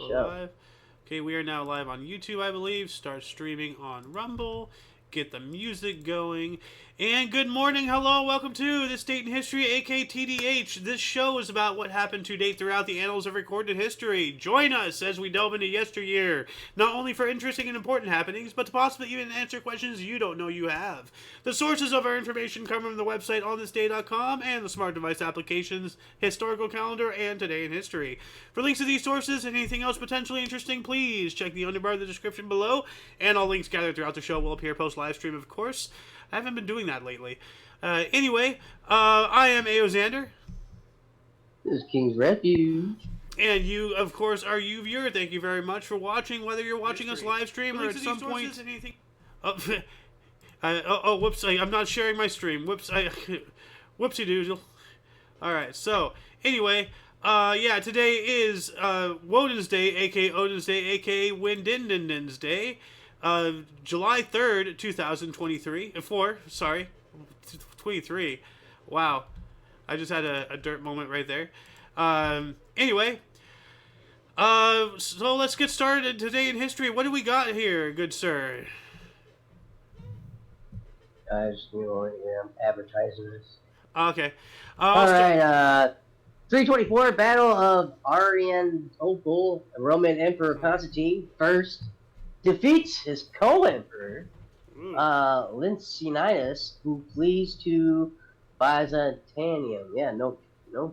Go live. Okay, we are now live on YouTube, I believe. Start streaming on Rumble. Get the music going. And good morning, hello, welcome to This Date in History, aka TDH. This show is about what happened to date throughout the annals of recorded history. Join us as we delve into yesteryear, not only for interesting and important happenings, but to possibly even answer questions you don't know you have. The sources of our information come from the website onthisday.com and the smart device applications, historical calendar, and Today in History. For links to these sources and anything else potentially interesting, please check the underbar of the description below, and all links gathered throughout the show will appear post-live stream, of course. I haven't been doing that lately. Anyway, I am Aoxander. This is King's Refuge. And you, of course, are you viewer. Thank you very much for watching, whether you're watching us live stream or at some point. Anything. Whoops! I'm not sharing my stream. Whoops! Whoopsie doodle. All right. So anyway, yeah, today is Woden's Day, aka Odin's Day, aka Windindindin's Day. July 3rd, 2023. 23. Wow. I just had a dirt moment right there. Anyway. So let's get started today in history. What do we got here, good sir? Guys, I'm advertising this. Okay. Alright, 324, Battle of Arianopol, Roman Emperor Constantine first defeats his co-emperor, Licinius, who flees to Byzantium. Yeah, no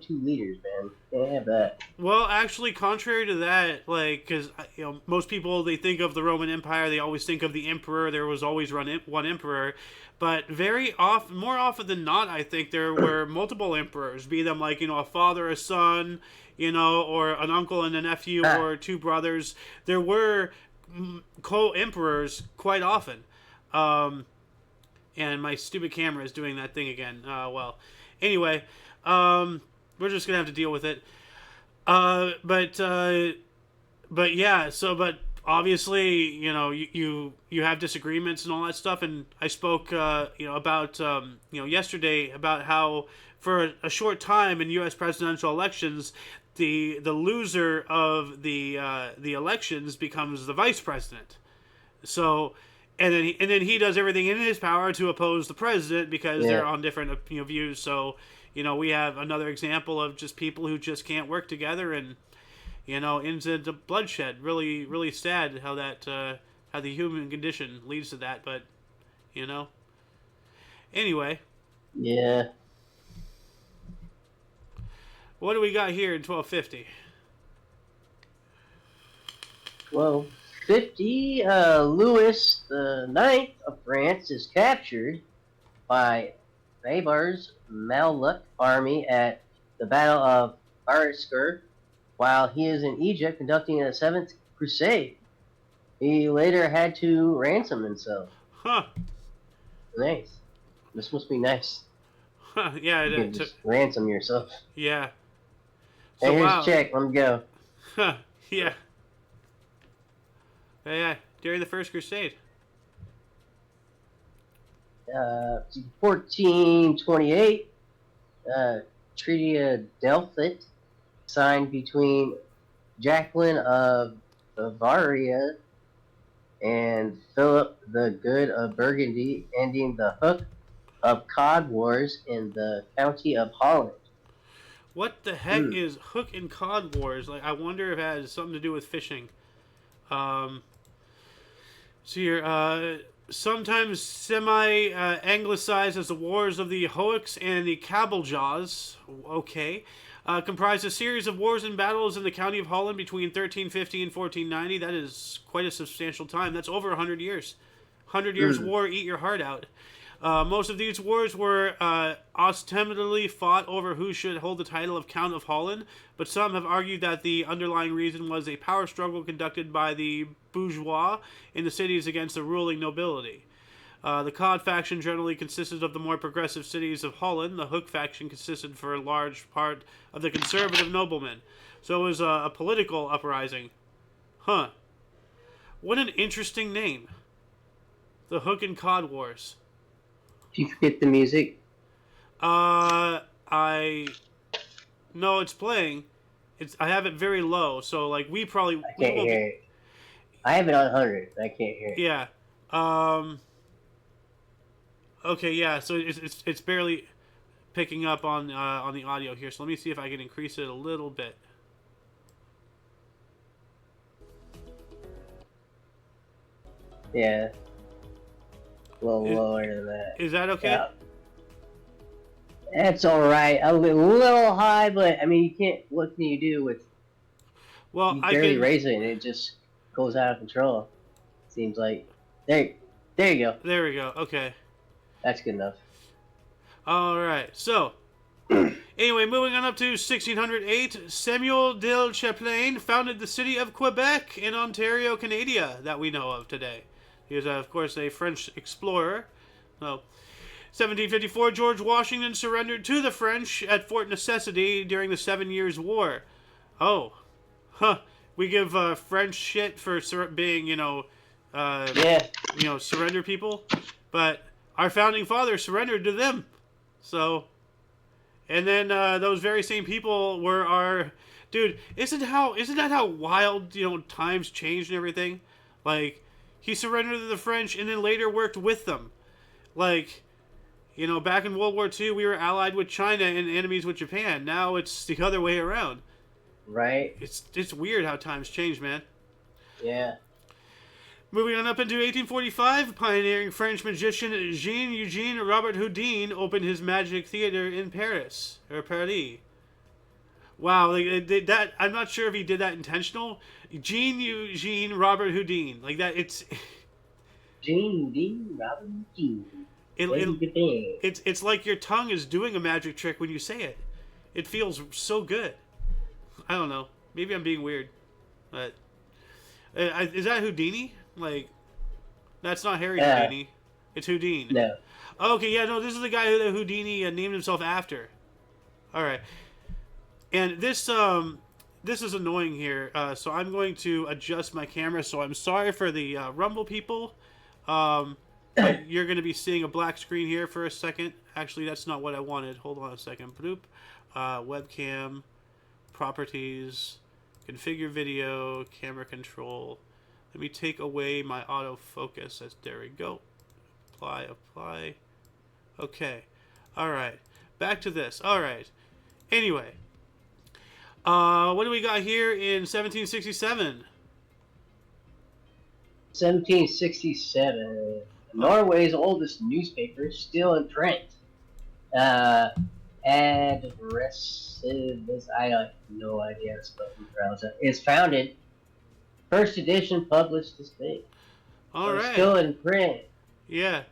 two leaders, man. Can't have that. Well, actually, contrary to that, like, because most people, they think of the Roman Empire, they always think of the emperor. There was always one emperor, but more often than not, I think there were multiple emperors, be them like a father, a son, or an uncle and a nephew, or two brothers. There were co-emperors quite often. And my stupid camera is doing that thing again. Well, anyway, we're just gonna have to deal with it. But yeah. But obviously, you have disagreements and all that stuff. And I spoke, about yesterday about how for a short time in U.S. presidential elections, the loser of the elections becomes the vice president. So, and then he does everything in his power to oppose the president because they're on different views. So, we have another example of just people who just can't work together, and ends into bloodshed. Really, really sad how that how the human condition leads to that. But anyway. Yeah. What do we got here in 1250? 1250, Louis the Ninth of France is captured by Babar's Mameluke army at the Battle of Arisker while he is in Egypt conducting a seventh crusade. He later had to ransom himself. Huh. Nice. This must be nice. Huh, yeah, you can just ransom yourself. Yeah. So, hey, here's a check. Let me go. Huh, yeah. Yeah, during the First Crusade. 1428, Treaty of Delphic, signed between Jacqueline of Bavaria and Philip the Good of Burgundy, ending the Hook of Cod Wars in the county of Holland. What the heck is Hook and Cod Wars? Like, I wonder if it has something to do with fishing. So here, sometimes semi-anglicized as the Wars of the Hoeks and the Cabeljaws. Okay. Comprised a series of wars and battles in the county of Holland between 1350 and 1490. That is quite a substantial time. That's over 100 years. 100 years war, eat your heart out. Most of these wars were ostensibly fought over who should hold the title of Count of Holland, but some have argued that the underlying reason was a power struggle conducted by the bourgeois in the cities against the ruling nobility. The Cod faction generally consisted of the more progressive cities of Holland. The Hook faction consisted for a large part of the conservative noblemen. So it was a political uprising. Huh. What an interesting name. The Hook and Cod Wars. Did you forget the music? No, it's playing. I have it very low, so like I we can't will hear be, it. I have it on 100. I can't hear it. yeah. Okay, yeah. So it's barely picking up on the audio here. So let me see if I can increase it a little bit. Yeah, a little Is, lower than that. is that okay? Yeah. That's all right. A little high, but I mean, you can't. What can you do with Well, you I barely can. raise it and it just goes out of control? Seems like there you go. There we go. Okay. That's good enough. All right. So anyway, moving on up to 1608, Samuel de Champlain founded the city of Quebec in Ontario, Canada, that we know of today. He was, of course, a French explorer. So, 1754, George Washington surrendered to the French at Fort Necessity during the 7 Years' War. Oh, huh. We give French shit for being, Yeah. surrender people, but our founding fathers surrendered to them. So, and then those very same people were our dude. Isn't that how wild times changed and everything? Like he surrendered to the French and then later worked with them. Like back in World War II, we were allied with China and enemies with Japan. Now it's the other way around. Right. It's weird how times change, man. Yeah. Moving on up into 1845, pioneering French magician Jean-Eugène Robert Houdin opened his magic theater in Paris. Wow, that I'm not sure if he did that intentional. Jean-Eugène Robert Houdin, like that. Jean Robert Houdin. It's like your tongue is doing a magic trick when you say it. It feels so good. I don't know. Maybe I'm being weird, but is that Houdini? Like, that's not Harry Houdini. It's Houdin. No. Okay, yeah, no, this is the guy who Houdini named himself after. All right, and this is annoying here. So I'm going to adjust my camera. So I'm sorry for the Rumble people. But you're going to be seeing a black screen here for a second. Actually, that's not what I wanted. Hold on a second. Bloop. Webcam, properties, configure video, camera control. Let me take away my autofocus. There we go. Apply. Okay. All right. Back to this. All right. Anyway. What do we got here in 1767? 1767. Norway's oldest newspaper, still in print. Adressive, I have no idea how to pronounce it. It's founded. First edition published this thing. All right. Still in print. Yeah.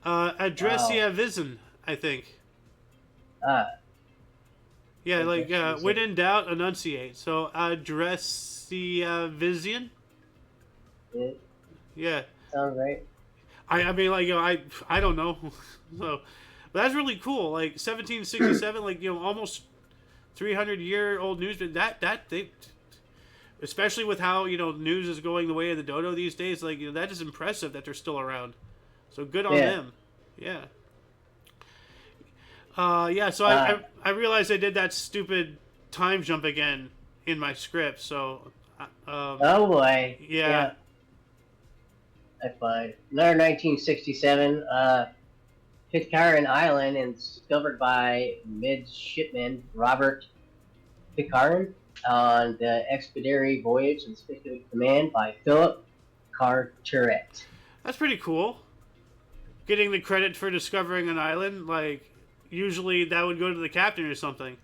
Adressiavism, I think. Yeah, like when in doubt, enunciate. So Adressiavision. Yeah. Sounds right. I mean, like I don't know. So, but that's really cool. Like 1767, like almost 300-year-old news. But that they, especially with how news is going the way of the dodo these days, like that is impressive that they're still around. So good on them. Yeah. Yeah. So I realized I did that stupid time jump again in my script. So. Oh boy. Yeah. That's fine. Another 1967. Pitcairn Island and discovered by midshipman Robert Pitcairn on the expeditionary voyage and special command by Philip Carteret. That's pretty cool. Getting the credit for discovering an island, like usually that would go to the captain or something.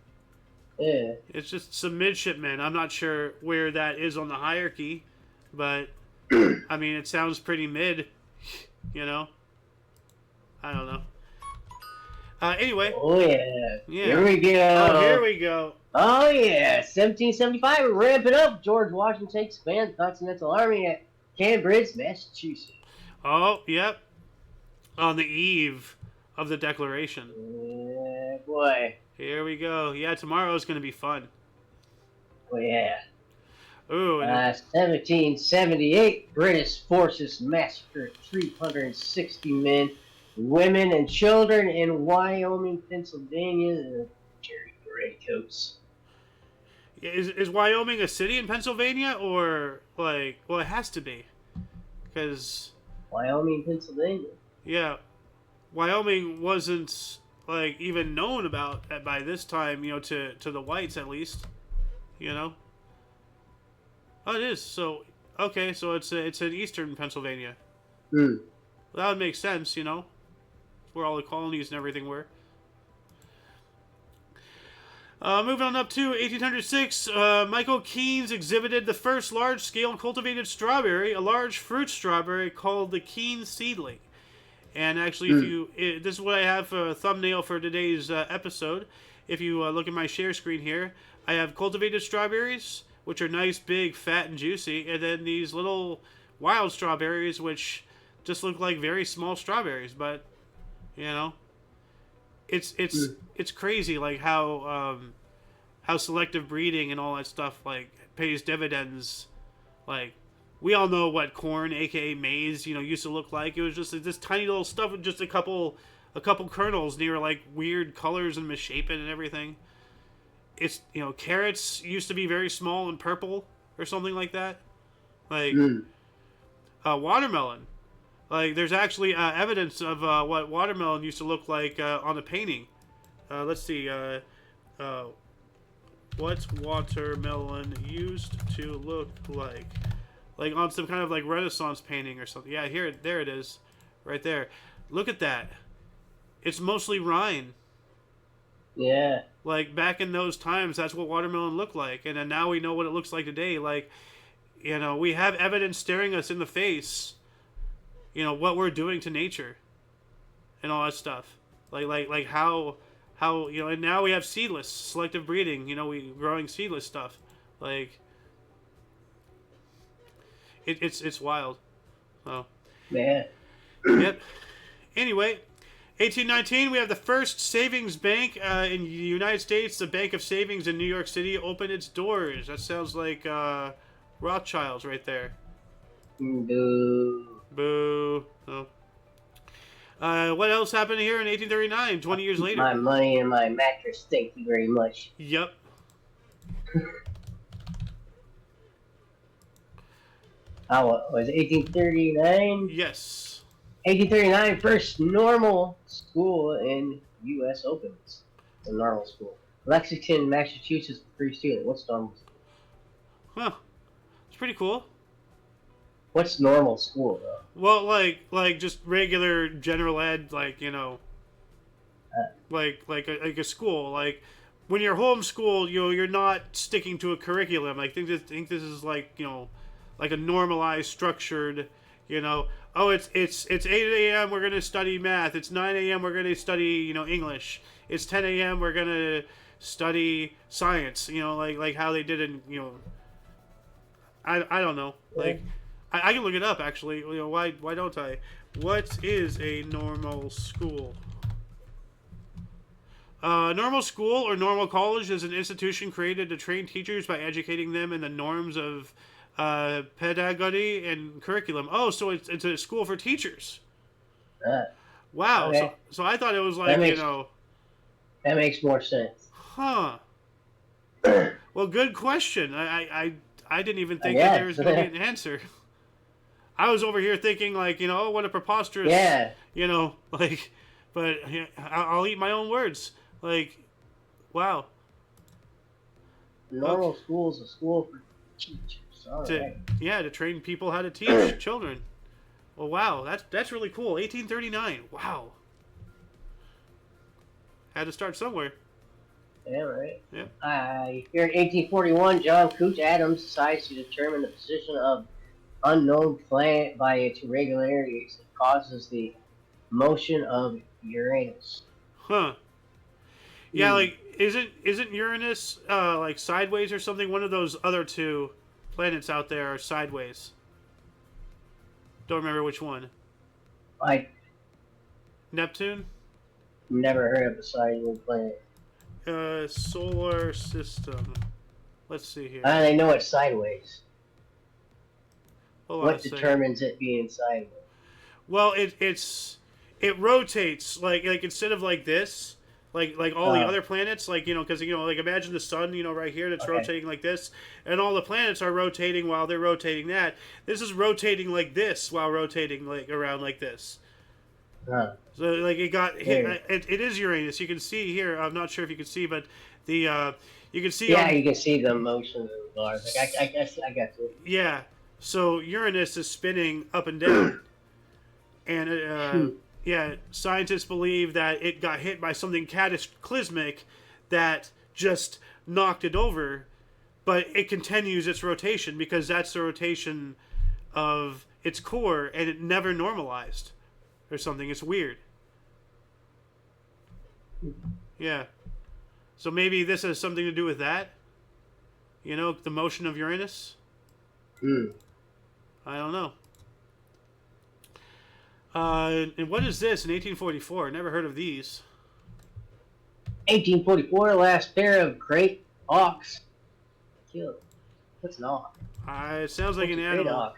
Yeah. It's just some midshipmen. I'm not sure where that is on the hierarchy, but I mean it sounds pretty mid, I don't know. Anyway. Oh yeah. Here we go. Oh, here we go. Oh yeah. 1775. We're ramping up. George Washington expands the Continental Army at Cambridge, Massachusetts. Oh, yep. On the eve of the Declaration. Yeah, boy. Here we go. Yeah, tomorrow's going to be fun. Oh yeah. Ooh. 1778. British forces massacred 360 men, women, and children in Wyoming, Pennsylvania, and Cherry Redcoats. Is Wyoming a city in Pennsylvania, or like? Well, it has to be, because Wyoming, Pennsylvania. yeah, Wyoming wasn't like even known about by this time. To the whites at least. You know. Oh, it is. So okay, so it's in eastern Pennsylvania. Hmm. Well, that would make sense. Where all the colonies and everything were. Moving on up to 1806, Michael Keynes exhibited the first large-scale cultivated strawberry, a large fruit strawberry called the Keynes seedling. And actually, this is what I have for a thumbnail for today's episode. If you look at my share screen here, I have cultivated strawberries, which are nice, big, fat, and juicy, and then these little wild strawberries, which just look like very small strawberries. But you know, it's crazy, like how selective breeding and all that stuff like pays dividends. Like, we all know what corn, aka maize, used to look like. It was just like this tiny little stuff with just a couple kernels near like weird colors and misshapen and everything. It's carrots used to be very small and purple or something like that. Like watermelon. Like, there's actually evidence of what watermelon used to look like on a painting. Let's see. What watermelon used to look like? Like on some kind of like Renaissance painting or something. Yeah, there it is. Right there. Look at that. It's mostly rind. Yeah. Like, back in those times, that's what watermelon looked like. And then now we know what it looks like today. Like, we have evidence staring us in the face. What we're doing to nature. And all that stuff. Like how and now we have seedless selective breeding. We growing seedless stuff. Like, it's wild. Oh. Yeah. Yep. Anyway, 1819, we have the first savings bank in the United States. The Bank of Savings in New York City opened its doors. That sounds like Rothschilds right there. Boo. Boo. Oh. What else happened here in 1839, 20 years later? My money in my mattress, thank you very much. Yep. Was it 1839? Yes. 1839, first normal school in U.S. opens. A normal school. Lexington, Massachusetts, free student. What's normal school? Huh. It's pretty cool. What's normal school, though? Well, like just regular general ed, like like a school. Like, when you're homeschooled, you're not sticking to a curriculum. I think this is like like a normalized, structured. Oh, it's 8 a.m. we're gonna study math. It's 9 a.m. we're gonna study English. It's 10 a.m. we're gonna study science. Like how they did in I don't know. Like, I can look it up, actually. Why don't I? What is a normal school? Normal school or normal college is an institution created to train teachers by educating them in the norms of pedagogy and curriculum. Oh, so it's a school for teachers. Wow. Okay. So I thought it was like, That makes more sense. Huh. Well, good question. I didn't even think that there was going to be an answer. I was over here thinking, like, oh, what a preposterous, like, but I'll eat my own words. Like, wow. Normal school is a school for teachers. All right. Yeah, to train people how to teach children. Well, wow, that's really cool. 1839. Wow. Had to start somewhere. Yeah, right. Yeah. Here in 1841, John Couch Adams decides to determine the position of unknown planet by its irregularities. It causes the motion of Uranus. Huh. Yeah, like, isn't Uranus like sideways or something? One of those other two planets out there are sideways. Don't remember which one. I Neptune? never heard of a sideways planet. Solar system. Let's see here. I know it's sideways. Hold on What a second. determines it being sideways? Well, it rotates like instead of like this, like all the other planets, like, because like imagine the sun, right here, that's rotating like this, and all the planets are rotating while they're rotating that. This is rotating like this while rotating like around like this. So like it got hit. It is Uranus. You can see here. I'm not sure if you can see, but the you can see. Yeah, you can see the motion of the bars. Like I got you. Yeah. So Uranus is spinning up and down, and yeah, scientists believe that it got hit by something cataclysmic that just knocked it over, but it continues its rotation because that's the rotation of its core, and it never normalized or something. It's weird. Yeah. So maybe this has something to do with that. The motion of Uranus. I don't know. And what is this in 1844? Never heard of these. 1844, last pair of great auks killed. What's an auk? It sounds like What's an a great animal. auk?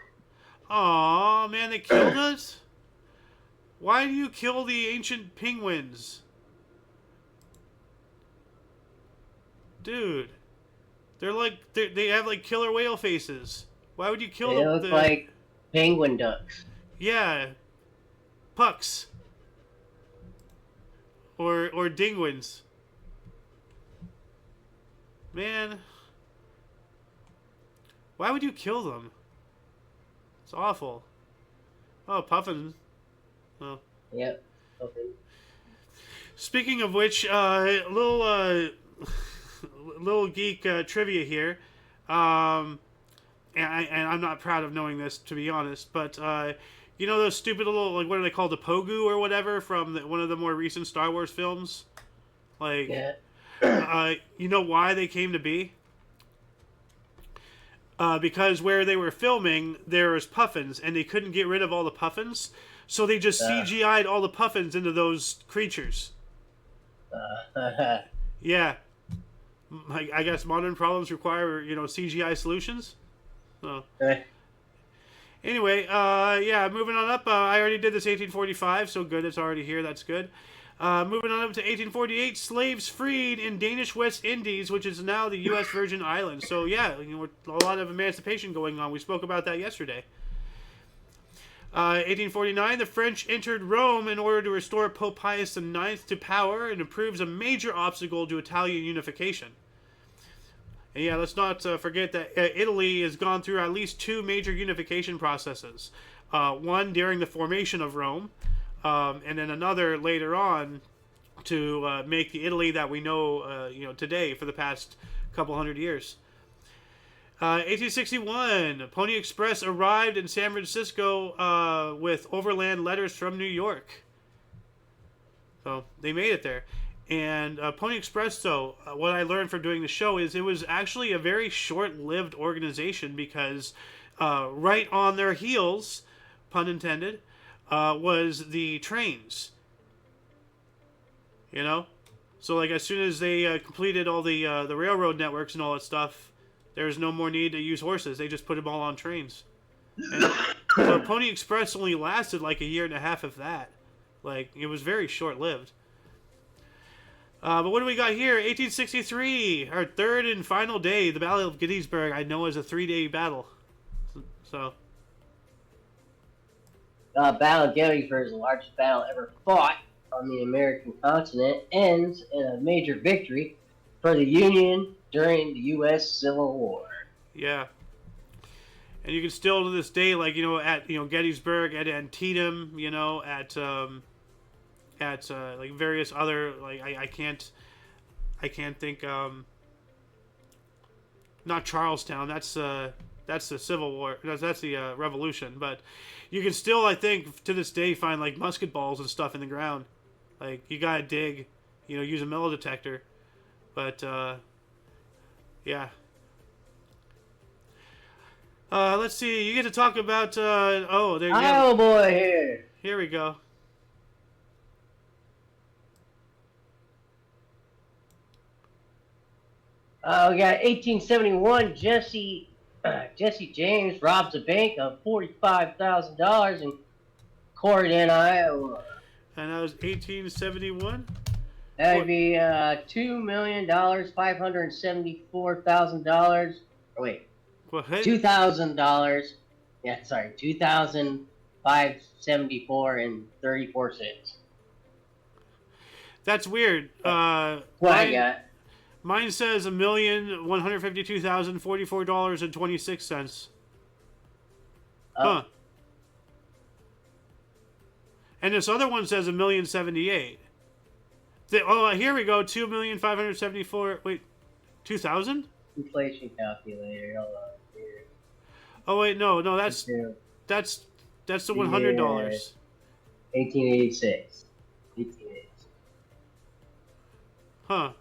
Aw, man, they killed us? Why do you kill the ancient penguins? Dude. They have like killer whale faces. Why would you kill them? They look like penguin ducks. Yeah. Pucks. Or dingwins. Man. Why would you kill them? It's awful. Oh, puffin. Oh. Yep. Okay. Speaking of which, little geek trivia here. And I'm not proud of knowing this, to be honest, but those stupid little, like, what are they called, the Pogu or whatever from one of the more recent Star Wars films? Like, yeah. You know why they came to be? Because where they were filming, there was puffins, and they couldn't get rid of all the puffins, so they just CGI'd all the puffins into those creatures. Yeah. I guess modern problems require, CGI solutions. So. Okay. Anyway, yeah, moving on up. I already did this 1845, so good. It's already here. That's good. Moving on up to 1848, slaves freed in Danish West Indies, which is now the U.S. Virgin Islands. So, yeah, a lot of emancipation going on. We spoke about that yesterday. 1849, the French entered Rome in order to restore Pope Pius IX to power and improves a major obstacle to Italian unification. And yeah, let's not forget that Italy has gone through at least two major unification processes. One during the formation of Rome, and then another later on to make the Italy that we know, today for the past couple hundred years. 1861, Pony Express arrived in San Francisco with overland letters from New York. So they made it there. And Pony Express, though, what I learned from doing the show is it was actually a very short-lived organization because right on their heels, pun intended, was the trains. So like as soon as they completed all the railroad networks and all that stuff, there's no more need to use horses. They just put them all on trains. And so Pony Express only lasted like a year and a half, if that. Like, it was very short-lived. But what do we got here? 1863, our third and final day, the Battle of Gettysburg. I know as a 3-day battle. So. Battle of Gettysburg is the largest battle ever fought on the American continent. Ends in a major victory for the Union during the U.S. Civil War. Yeah. And you can still to this day, like, at, Gettysburg, at Antietam, at like various other, like, I can't think, not Charlestown, that's the Civil War, that's the Revolution, but you can still, I think, to this day find, like, musket balls and stuff in the ground. Like, you gotta dig, use a metal detector, but, yeah. Let's see. You get to talk about. Oh, there you go. Oh boy, here. Here we go. We got 1871. Jesse James robs a bank of $45,000 in Corydon, Iowa. And that was 1871. That'd be $2,574,000. Oh, wait, What? $2,000. Yeah, sorry, 2,574 and 34 cents. That's weird. What I got? Mine says $1,152,044.26. Huh. And this other one says $1,078,000. Oh, here we go. 2,574,000. Wait, 2,000? Inflation calculator. Hold on. Here. Oh wait, no, that's the $100. 1886. 1886. Huh.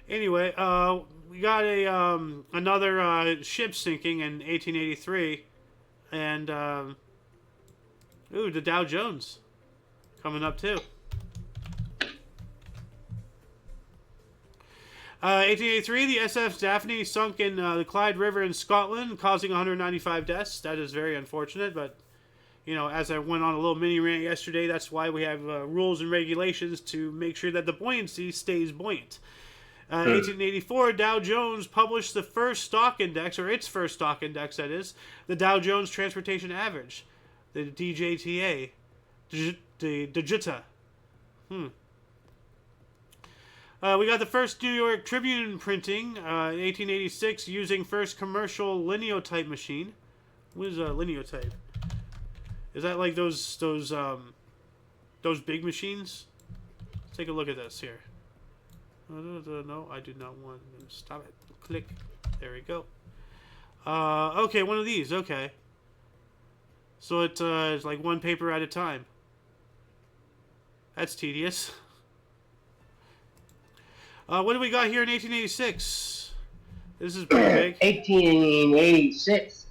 Anyway, we got another ship sinking in 1883, and the Dow Jones coming up too. 1883, the SF Daphne sunk in the Clyde River in Scotland, causing 195 deaths. That is very unfortunate, but as I went on a little mini rant yesterday, that's why we have rules and regulations to make sure that the buoyancy stays buoyant. 1884, Dow Jones published the first stock index, or its first stock index, that is, the Dow Jones Transportation Average, the DJTA, the Digita. We got the first New York Tribune printing in 1886 using first commercial lineotype machine. What is a lineotype? Is that like those big machines? Let's take a look at this here. No, I do not want to stop it. Click. There we go. Okay, one of these. Okay. So it's like one paper at a time. That's tedious. What do we got here in 1886? This is pretty big. 1886.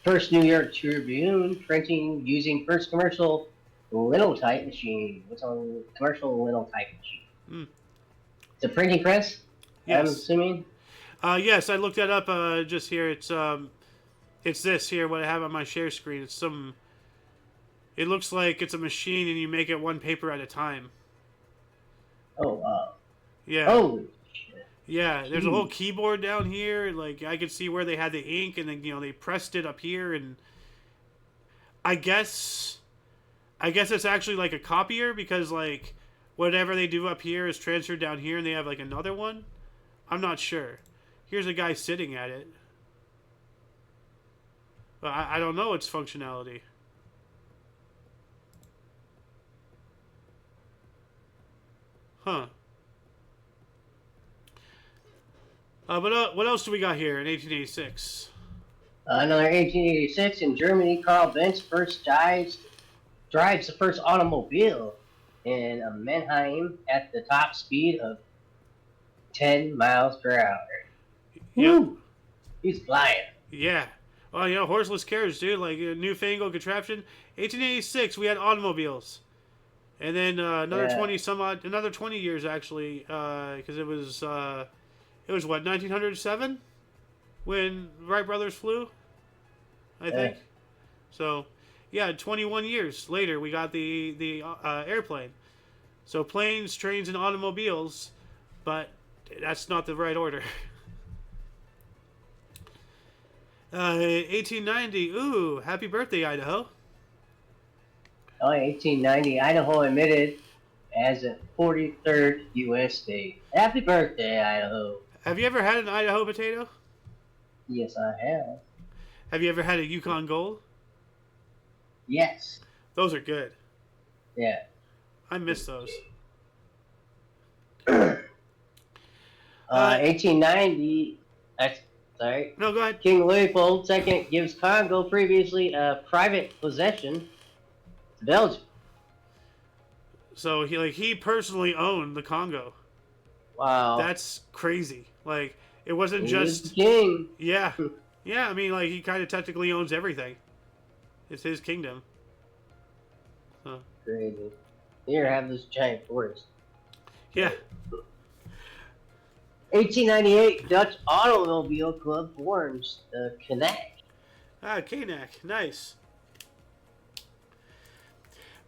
First New York Tribune printing using first commercial linotype machine. What's on commercial linotype machine? It's a printing press? Yes. I'm assuming? Yes, I looked that up just here. It's this here, what I have on my share screen. It looks like it's a machine and you make it one paper at a time. Oh, wow. Yeah. Holy shit. Yeah, there's a whole keyboard down here. Like, I could see where they had the ink, and then they pressed it up here, and I guess it's actually like a copier, because like whatever they do up here is transferred down here, and they have like another one. I'm not sure. Here's a guy sitting at it. But I don't know its functionality. Huh. What else do we got here in 1886? Another 1886 in Germany. Carl Benz drives the first automobile in Mannheim at the top speed of 10 miles per hour. Yep. Woo! He's flying. Yeah. Well, horseless carriage, dude. Like a newfangled contraption. 1886, we had automobiles. And then another 20 years actually, because it was what, 1907 when Wright brothers flew, I think. So, yeah, 21 years later we got the airplane. So planes, trains, and automobiles, but that's not the right order. 1890. Ooh, happy birthday, Idaho. 1890, Idaho admitted as a 43rd U.S. state. Happy birthday, Idaho. Have you ever had an Idaho potato? Yes, I have. Have you ever had a Yukon Gold? Yes. Those are good. Yeah. I miss those. 1890. Sorry. No, go ahead. King Leopold II gives Congo, previously a private possession, to Belgium. So he personally owned the Congo. Wow. That's crazy. Like, it wasn't just the king. Yeah. Yeah, I mean, like, he kind of technically owns everything. It's his kingdom. So. Crazy. Here, have this giant forest. Yeah. 1898, Dutch Automobile Club forms the Knack. Ah, Knack. Nice.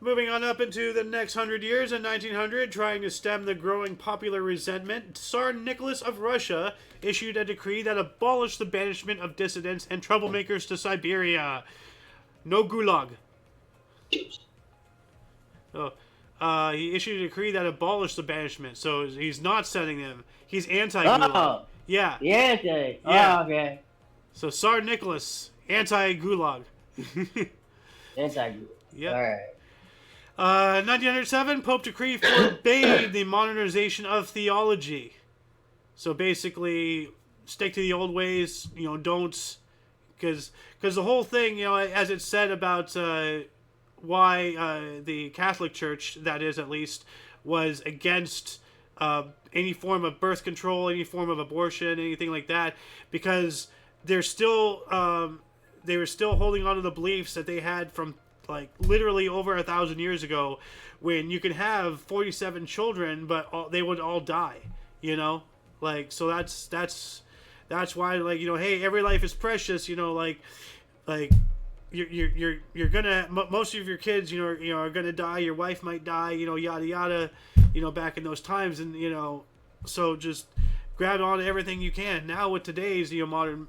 Moving on up into the next 100 years, in 1900, trying to stem the growing popular resentment, Tsar Nicholas of Russia issued a decree that abolished the banishment of dissidents and troublemakers to Siberia. No gulag. Oh, he issued a decree that abolished the banishment, so he's not sending them. He's anti-gulag. Oh, Yeah. yeah, Yeah. Oh, okay. So Tsar Nicholas, anti-gulag. Anti-gulag. Yep. All right. 1907, Pope decree forbade the modernization of theology. So basically, stick to the old ways. Don't, because the whole thing, as it's said about why the Catholic Church, that is at least, was against any form of birth control, any form of abortion, anything like that, because they're still they were still holding on to the beliefs that they had from like literally over 1,000 years ago, when you could have 47 children, but they would all die. Like, so that's why, like, hey, every life is precious. Like you're gonna, most of your kids, are gonna die. Your wife might die. Yada yada. Back in those times, and so just grab on to everything you can. Now with today's modern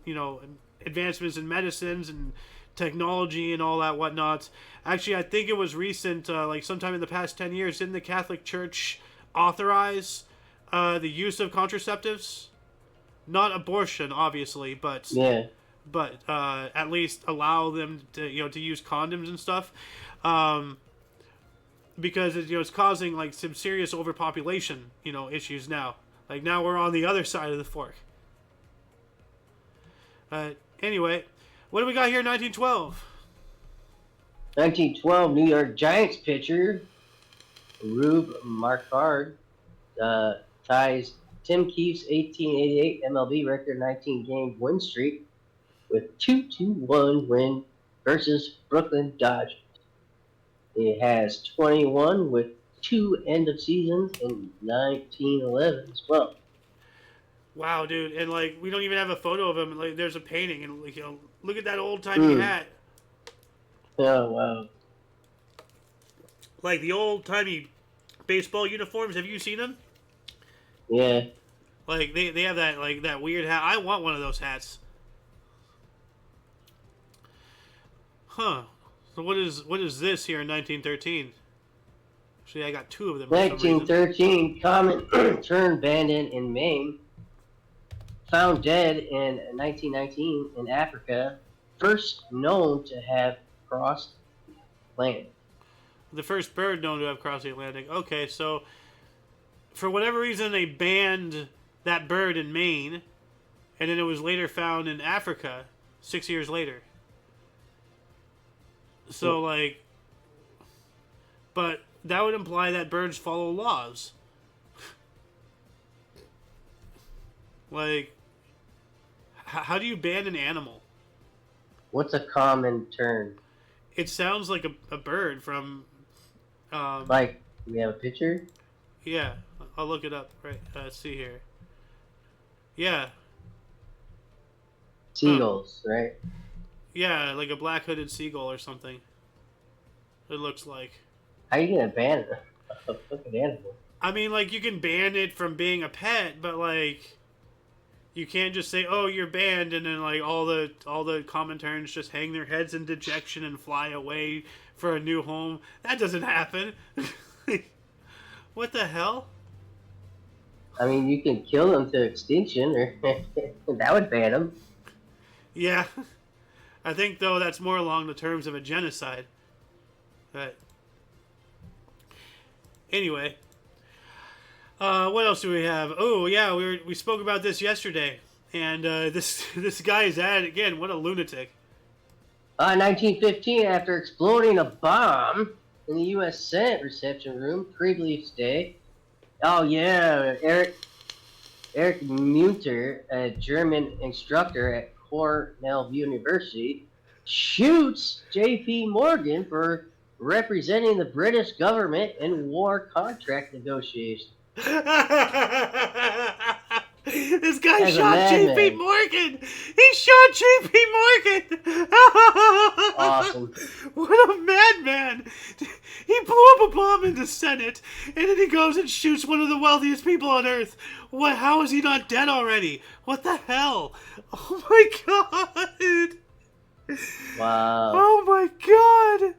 advancements in medicines and technology and all that whatnot. Actually, I think it was recent, like sometime in the past 10 years, didn't the Catholic Church authorize the use of contraceptives? Not abortion, obviously, but Yeah. but at least allow them to to use condoms and stuff, because it's causing like some serious overpopulation issues now. Like now we're on the other side of the fork. Anyway, what do we got here in 1912? 1912, New York Giants pitcher Rube Marquard ties Tim Keefe's 1888 MLB record 19-game win streak with 2-1 win versus Brooklyn Dodgers. It has 21 with 2 end of seasons in 1911 as well. Wow, dude, and like we don't even have a photo of him. Like, there's a painting, and like look at that old timey hat. Oh wow! Like the old timey baseball uniforms. Have you seen them? Yeah. Like they have that like that weird hat. I want one of those hats. Huh. So what is this here in 1913? Actually, I got 2 of them. 1913, common turned bandit in Maine, found dead in 1919 in Africa, first known to have crossed land. The first bird known to have crossed the Atlantic. Okay, so for whatever reason they banned that bird in Maine, and then it was later found in Africa 6 years later. So like, but that would imply that birds follow laws. Like, how do you ban an animal? What's a common term? It sounds like a bird from... like, we have a picture? Yeah, I'll look it up. Right, let's see here. Yeah. Seagulls, right? Yeah, like a black-hooded seagull or something. It looks like. How are you going to ban a fucking animal? I mean, like, you can ban it from being a pet, but, like... You can't just say, "Oh, you're banned," and then like all the commenters just hang their heads in dejection and fly away for a new home. That doesn't happen. What the hell? I mean, you can kill them to extinction, or that would ban them. Yeah, I think though that's more along the terms of a genocide. But anyway. What else do we have? Oh yeah, we spoke about this yesterday, and this guy is at it again. What a lunatic! 1915, after exploding a bomb in the U.S. Senate reception room previous day. Oh yeah, Erich Munter, a German instructor at Cornell University, shoots J.P. Morgan for representing the British government in war contract negotiations. This guy shot J.P. Morgan. He shot J.P. Morgan. Awesome. What a madman! He blew up a bomb in the Senate, and then he goes and shoots one of the wealthiest people on Earth. What? How is he not dead already? What the hell? Oh my god! Wow. Oh my god!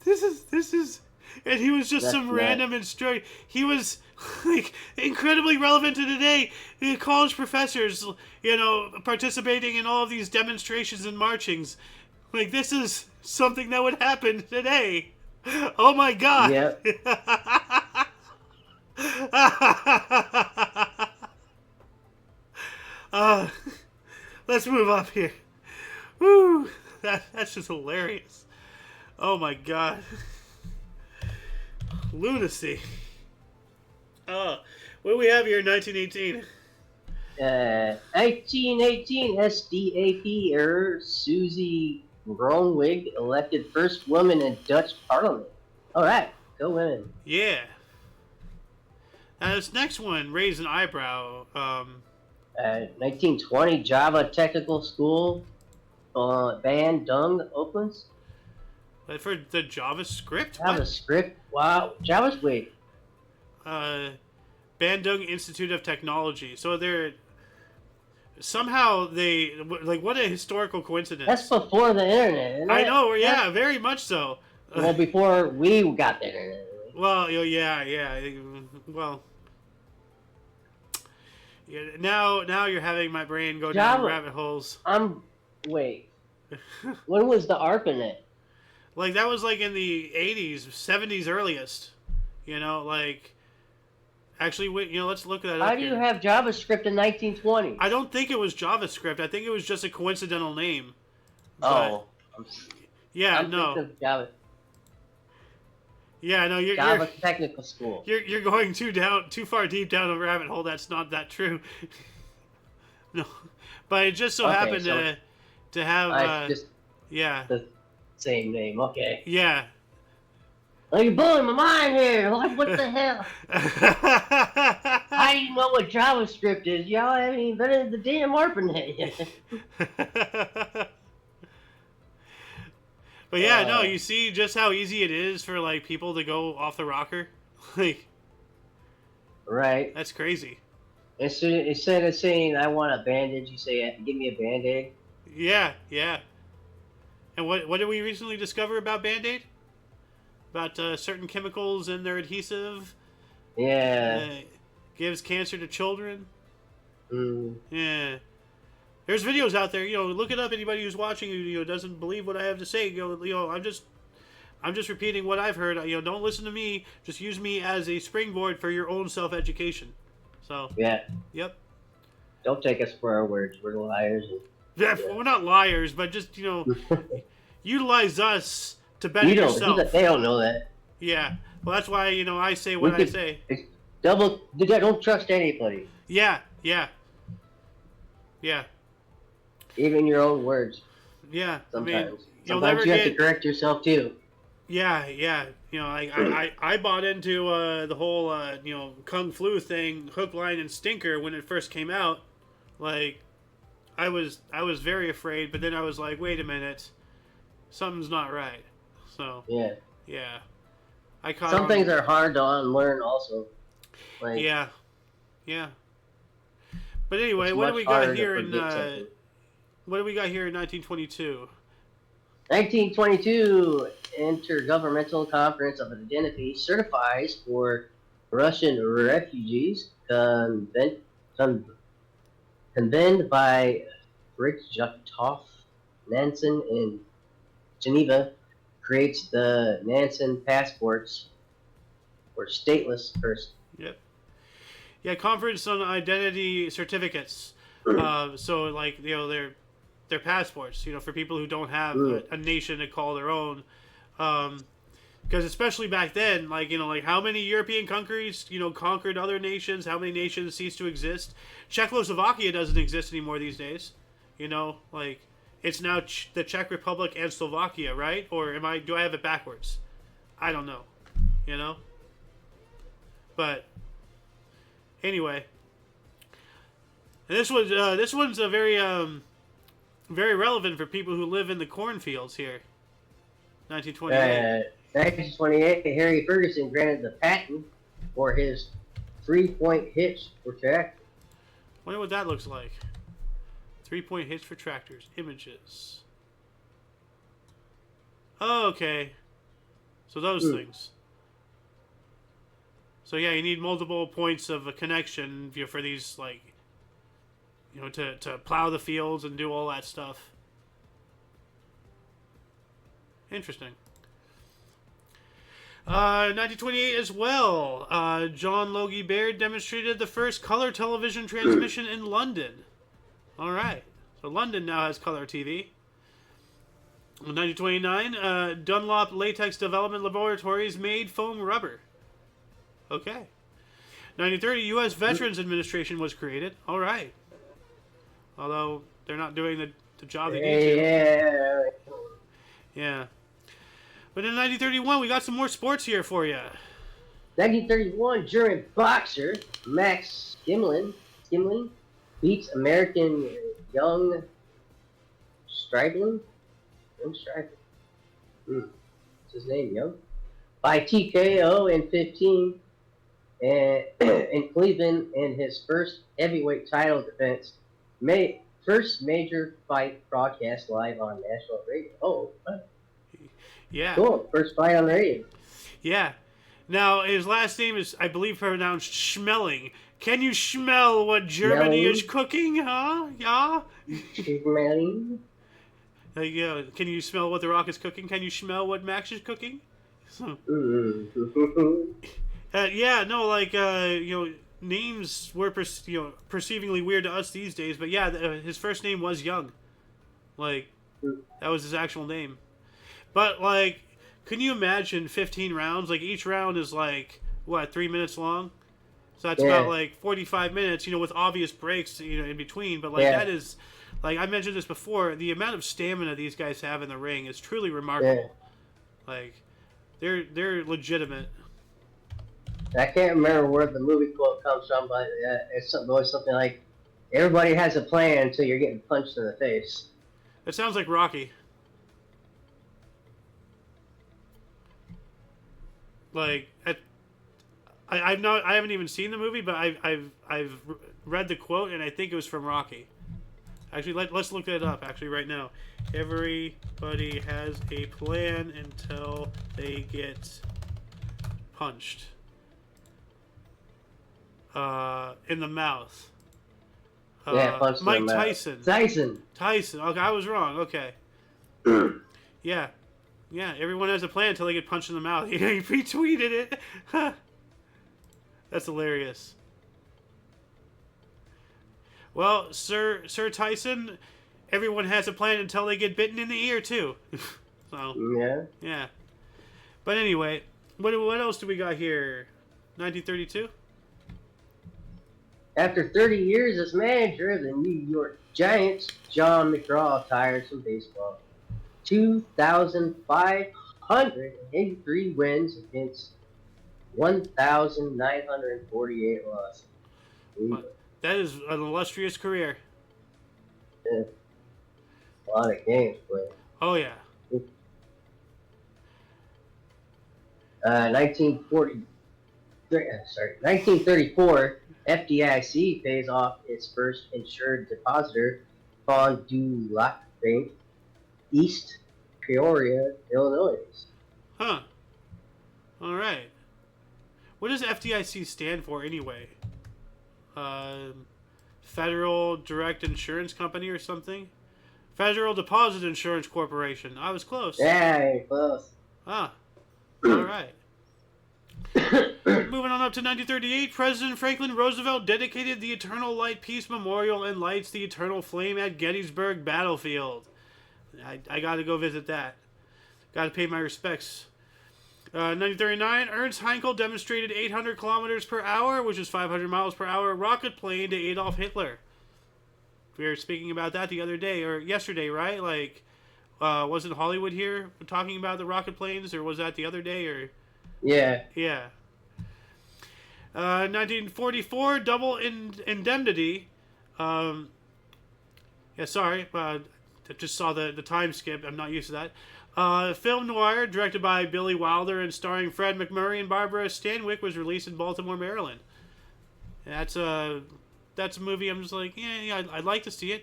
This is, and he was just That's some nuts. random instructor. He was like incredibly relevant to today. College professors, participating in all of these demonstrations and marchings. Like, this is something that would happen today. Oh my god. Yep. Let's move up here. Woo! That's just hilarious. Oh my god. Lunacy. What do we have here in 1918? 1918 SDAP Susie Groenweg elected first woman in Dutch Parliament. All right, go women. Yeah. Now this next one raised an eyebrow. 1920 Java Technical School, Bandung opens. For the JavaScript? JavaScript. Wow, JavaScript. Bandung Institute of Technology. So they're somehow what a historical coincidence. That's before the internet, isn't it? I know, yeah, very much so. Well, before we got the internet. Well, yeah. Well, yeah, now you're having my brain go down rabbit holes. Wait. When was the ARPANET? Like, that was like in the 80s, 70s earliest. Actually, wait, let's look at that up. How do you have JavaScript in 1920? I don't think it was JavaScript. I think it was just a coincidental name. Oh. Yeah, no. thinking of Java. Yeah, no, Java Technical School. You're going too far deep down a rabbit hole. That's not that true. No, but it just so happened to have yeah, the same name. Okay. Yeah. Oh, you're blowing my mind here. Like, what the hell? How do you know what JavaScript is? Y'all haven't even been in the damn ARPANET yet. But yeah, no, you see just how easy it is for like people to go off the rocker. Like, right. That's crazy. Instead of saying I want a bandage, you say give me a Band-Aid. Yeah. And what did we recently discover about Band-Aid? About certain chemicals and their adhesive. Yeah. Gives cancer to children. Mm. Yeah. There's videos out there. Look it up. Anybody who's watching who doesn't believe what I have to say. I'm just repeating what I've heard. Don't listen to me. Just use me as a springboard for your own self-education. So. Yeah. Yep. Don't take us for our words. We're liars. Yeah, we're not liars, but just utilize us to better yourself. They don't know that. Yeah. Well, that's why I say what I say. Don't trust anybody. Yeah. Even your own words. Yeah. Sometimes. Sometimes you have to correct yourself too. Yeah. I bought into the whole kung flu thing, hook, line, and sinker when it first came out. Like, I was very afraid, but then I was like, wait a minute, something's not right. So yeah. I caught some things are hard to unlearn also. Like, yeah. But anyway, what do we got here in 1922? 1922 Intergovernmental Conference of Identity certifies for Russian refugees convened by Brikjatov Nansen in Geneva creates the Nansen passports for stateless persons. Yep. Yeah, Conference on Identity Certificates. So, like, they're passports, for people who don't have a nation to call their own. Because especially back then, like how many European countries, conquered other nations? How many nations ceased to exist? Czechoslovakia doesn't exist anymore these days. Like, it's now the Czech Republic and Slovakia, right? Or do I have it backwards? I don't know. But anyway, and this one's a very very relevant for people who live in the cornfields here. 1928. 1928, Harry Ferguson granted the patent for his 3-point hitch protractor. Wonder what that looks like. 3-point hitch for tractors. Images. Oh, okay. So those things. So yeah, you need multiple points of a connection for these, like, to plow the fields and do all that stuff. Interesting. 1928 as well. John Logie Baird demonstrated the first color television transmission in London. All right. So London now has color TV. In 1929, Dunlop Latex Development Laboratories made foam rubber. Okay. 1930, U.S. Veterans Administration was created. All right. Although they're not doing the job they need to. Yeah. Yeah. But in 1931, we got some more sports here for you. 1931, German boxer Max Schmeling beats American Young Stribling. What's his name? Young? By TKO in 15 and in Cleveland in his first heavyweight title defense. First major fight broadcast live on national radio. Oh, yeah. Cool. First fight on the radio. Yeah. Now, his last name is, I believe, pronounced Schmeling. Can you smell what Germany is cooking, huh? Yeah? Schmeling. Can you smell what The Rock is cooking? Can you smell what Max is cooking? Names were perceivingly weird to us these days, but yeah, his first name was Young. Like, that was his actual name. But, like, can you imagine 15 rounds? Like, each round is, like, 3 minutes long? So that's about, like, 45 minutes, with obvious breaks, in between. But, like, that is, like, I mentioned this before, the amount of stamina these guys have in the ring is truly remarkable. Yeah. Like, they're legitimate. I can't remember where the movie quote comes from, but it's always something like, everybody has a plan until you're getting punched in the face. It sounds like Rocky. Like, I haven't even seen the movie, but I've read the quote, and I think it was from Rocky. Actually, let's look that up. Actually, right now, everybody has a plan until they get punched in the mouth. Punched Mike in the Tyson. Tyson. Okay, I was wrong. Okay. Yeah. Yeah, everyone has a plan until they get punched in the mouth. He retweeted it. That's hilarious. Well, Sir Tyson, everyone has a plan until they get bitten in the ear, too. So, yeah. But anyway, what else do we got here? 1932? After 30 years as manager of the New York Giants, John McGraw retires from baseball. 2,583 wins against 1,948 losses. That is an illustrious career. Yeah. A lot of games played. Oh, yeah. 1934, FDIC pays off its first insured depositor, Fond du Lac Bank, East Peoria, Illinois. Huh. All right. What does FDIC stand for anyway? Federal Direct Insurance Company or something? Federal Deposit Insurance Corporation. I was close. Yeah, you're close. Ah. All right. Moving on up to 1938, President Franklin Roosevelt dedicated the Eternal Light Peace Memorial and lights the Eternal Flame at Gettysburg Battlefield. I got to go visit that. Got to pay my respects. 1939, Ernst Heinkel demonstrated 800 kilometers per hour, which is 500 miles per hour, rocket plane to Adolf Hitler. We were speaking about that the other day, or yesterday, right? Like, wasn't Hollywood here talking about the rocket planes, or was that the other day, or... Yeah. Yeah. 1944, double indemnity. Did just saw the time skip. I'm not used to that. Film noir, directed by Billy Wilder and starring Fred MacMurray and Barbara Stanwyck, was released in Baltimore, Maryland. That's a movie. I'm just like, yeah, I'd like to see it.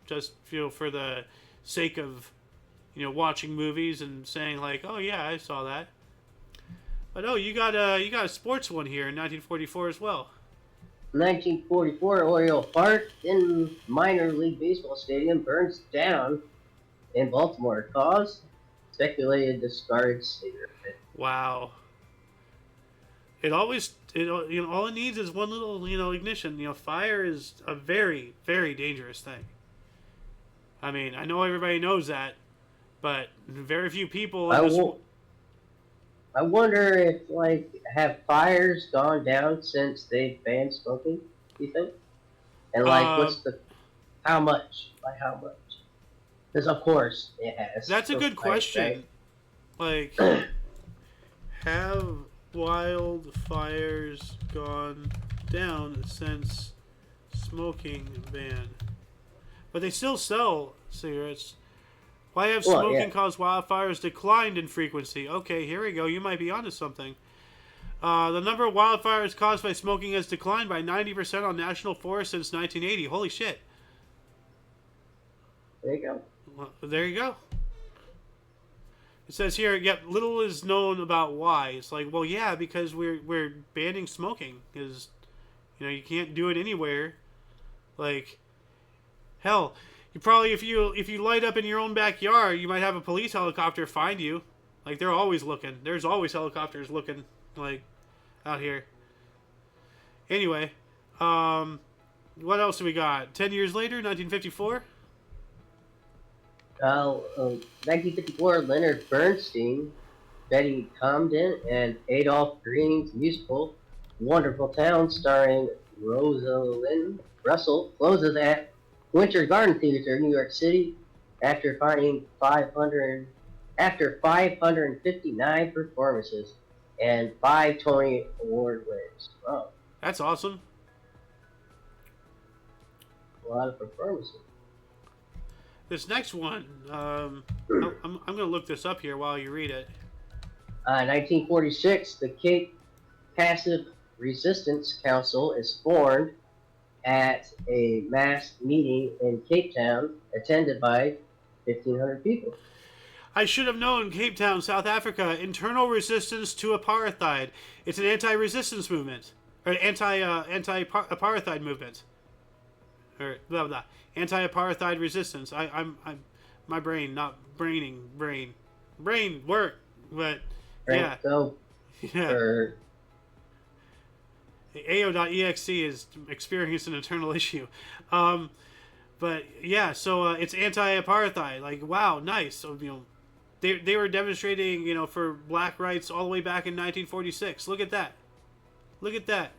Just for the sake of, watching movies and saying like, oh yeah, I saw that. But you got a sports one here in 1944 as well. 1944, Oriole Park in minor league baseball stadium burns down in Baltimore. Cause speculated discarded cigarette. Wow. All it needs is one little, ignition. Fire is a very, very dangerous thing. I mean, I know everybody knows that, but very few people. I wonder if, have fires gone down since they've banned smoking, do you think? And, how much? By how much? Because, of course, it has. That's a good question. Right? Like, have wildfires gone down since smoking ban? But they still sell cigarettes. Why have smoking caused wildfires declined in frequency? Okay, here we go. You might be onto something. The number of wildfires caused by smoking has declined by 90% on national forests since 1980. Holy shit. There you go. Well, there you go. It says here, yet little is known about why. It's like, well, yeah, because we're banning smoking. Because, you can't do it anywhere. Like, hell... You probably, if you light up in your own backyard, you might have a police helicopter find you. Like, they're always looking. There's always helicopters looking, like, out here. Anyway, what else do we got? 10 years later, 1954? 1954, Leonard Bernstein, Betty Comden, and Adolph Green's musical Wonderful Town, starring Rosalind Russell, closes at Winter Garden Theater, New York City, after 559 performances and 5 Tony Award winners. Wow, that's awesome. A lot of performances. This next one, I'm going to look this up here while you read it. 1946, the Cape Passive Resistance Council is formed at a mass meeting in Cape Town, attended by 1,500 people. I should have known. Cape Town, South Africa. Internal resistance to apartheid. It's an anti-resistance movement, or anti-apartheid movement, or blah blah. Anti-apartheid resistance. I'm my brain not brain work, but yeah. So, yeah. ThEoD.exe is experiencing an internal issue. But yeah, so it's anti-apartheid. Like, wow, nice. So, they were demonstrating, for black rights all the way back in 1946. Look at that. Look at that.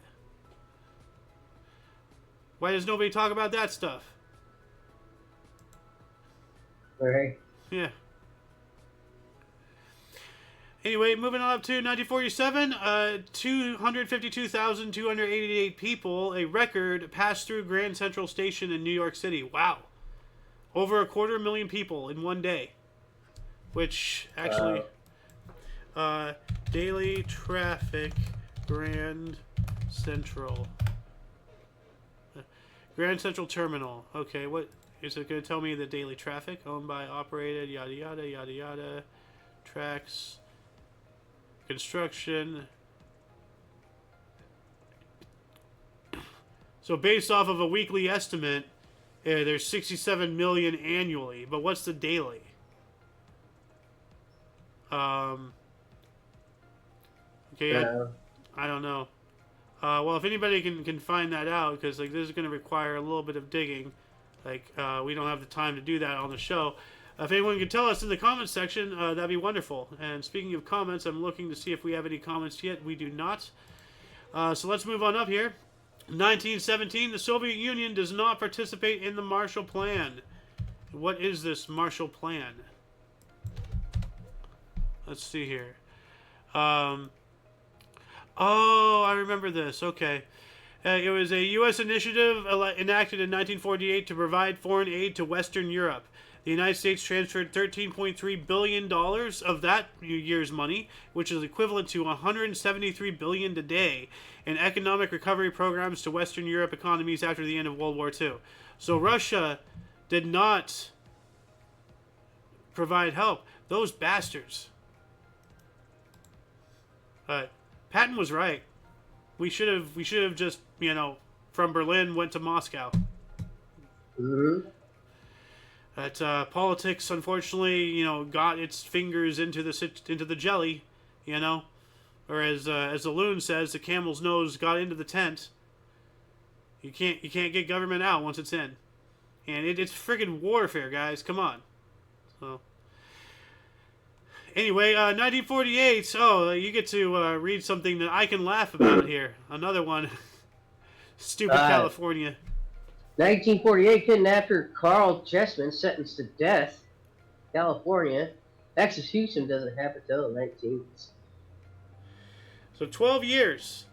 Why does nobody talk about that stuff? Right. Yeah. Anyway, moving on up to 1947, 252,288 people, a record, passed through Grand Central Station in New York City. Wow. Over 250,000 people in one day. Which, actually, daily traffic, Grand Central. Grand Central Terminal. Okay, what, is it going to tell me the daily traffic? Owned by, operated, yada yada, yada yada. Tracks. Construction. So based off of a weekly estimate, there's 67 million annually. But what's the daily? Okay, I don't know. Well, if anybody can find that out, because this is going to require a little bit of digging. We don't have the time to do that on the show. If anyone can tell us in the comments section, that'd be wonderful. And speaking of comments, I'm looking to see if we have any comments yet. We do not. So let's move on up here. 1917, the Soviet Union does not participate in the Marshall Plan. What is this Marshall Plan? Let's see here. Oh, I remember this. Okay. It was a U.S. initiative enacted in 1948 to provide foreign aid to Western Europe. The United States transferred $13.3 billion of that year's money, which is equivalent to $173 billion today, in economic recovery programs to Western Europe economies after the end of World War II. So Russia did not provide help. Those bastards. Patton was right. We should have just, from Berlin went to Moscow. Mm-hmm. That politics, unfortunately, got its fingers into the jelly, or as the loon says, the camel's nose got into the tent. You can't get government out once it's in, and it's friggin' warfare, guys. Come on. So anyway, 1948. Oh, you get to read something that I can laugh about here. Another one. Stupid California. 1948, kidnapper Carl Chessman sentenced to death. California. Execution doesn't happen till the 19th. So 12 years.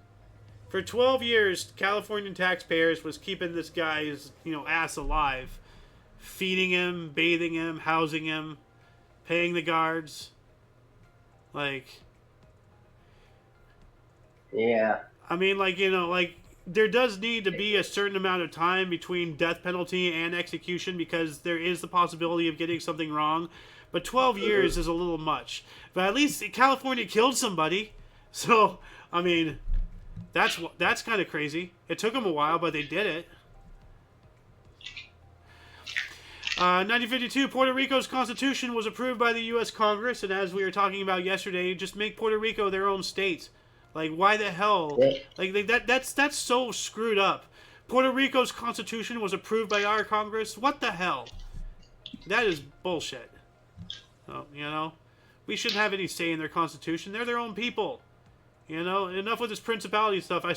For 12 years, Californian taxpayers was keeping this guy's, ass alive. Feeding him, bathing him, housing him, paying the guards. Yeah. I mean, there does need to be a certain amount of time between death penalty and execution because there is the possibility of getting something wrong. But 12 years is a little much. But at least California killed somebody. So, I mean, that's kind of crazy. It took them a while, but they did it. 1952, Puerto Rico's constitution was approved by the U.S. Congress. And as we were talking about yesterday, just make Puerto Rico their own state. Why the hell? That's so screwed up. Puerto Rico's constitution was approved by our Congress. What the hell? That is bullshit. So, we shouldn't have any say in their constitution. They're their own people. Enough with this principality stuff. I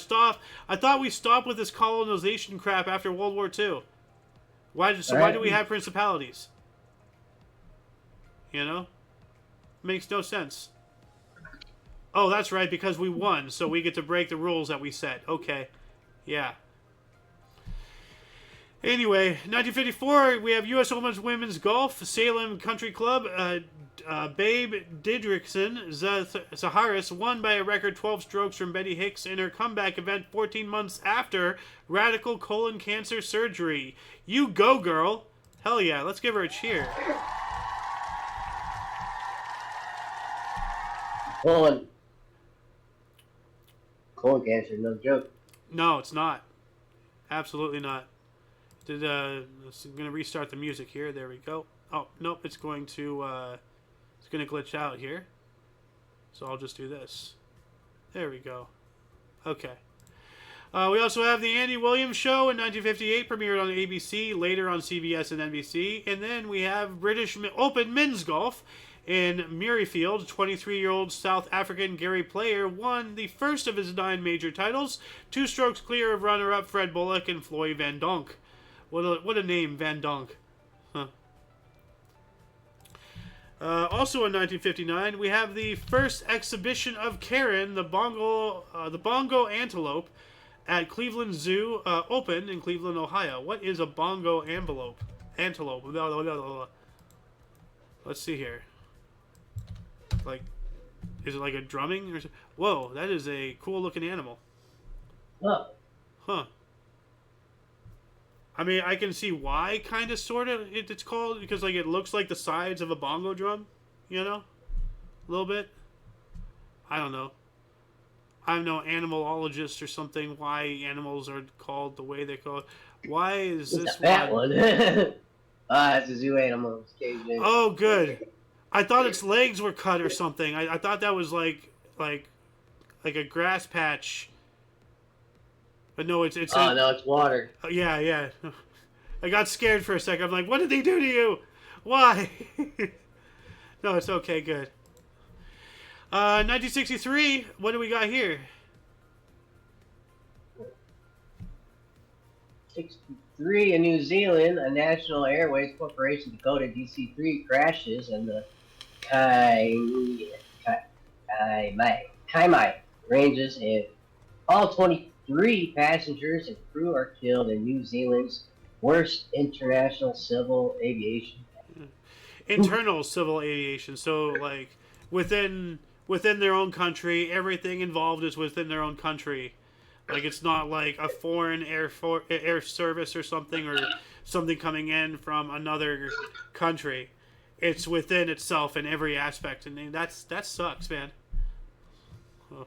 thought we stopped with this colonization crap after World War II. Why do we have principalities? Makes no sense. Oh, that's right, because we won, so we get to break the rules that we set. Okay. Yeah. Anyway, 1954, we have U.S. Women's Golf, Salem Country Club. Babe Didrikson Zaharis won by a record 12 strokes from Betty Hicks in her comeback event 14 months after radical colon cancer surgery. You go, girl. Hell yeah, let's give her a cheer. Colon cancer, no joke. No, it's not. Absolutely not. It's going to restart the music here. There we go. Oh, nope, it's going to glitch out here. So I'll just do this. There we go. Okay. We also have the Andy Williams Show in 1958, premiered on ABC, later on CBS and NBC. And then we have British Open Men's Golf in Murrayfield. 23-year-old South African Gary Player won the first of his 9 major titles, 2 strokes clear of runner-up Fred Bullock and Floyd Van Donk. What a name, Van Donk. Huh. Also in 1959, we have the first exhibition of Karen, the bongo antelope, at Cleveland Zoo, open in Cleveland, Ohio. What is a bongo antelope? Let's see here. Is it like a drumming or something? Whoa, that is a cool looking animal. Oh. Huh. I mean, I can see why, kind of, sort of, it's called, because, it looks like the sides of a bongo drum, a little bit. I don't know. I'm no animalologist or something, why animals are called the way they're called. Why is this that one? It's a zoo animal. Oh, good. I thought its legs were cut or something. I thought that was like a grass patch. But no, it's no, it's water. Yeah. I got scared for a second. I'm like, what did they do to you? Why? No, it's okay. Good. 1963. What do we got here? 63 in New Zealand, a National Airways Corporation TOCNS DC-3 crashes and the Kaimai ranges, and all 23 passengers and crew are killed in New Zealand's worst international civil aviation. internal civil aviation. So like within their own country, everything involved is within their own country. Like it's not like a foreign air service or something coming in from another country. It's within itself in every aspect, and that sucks, man. Oh.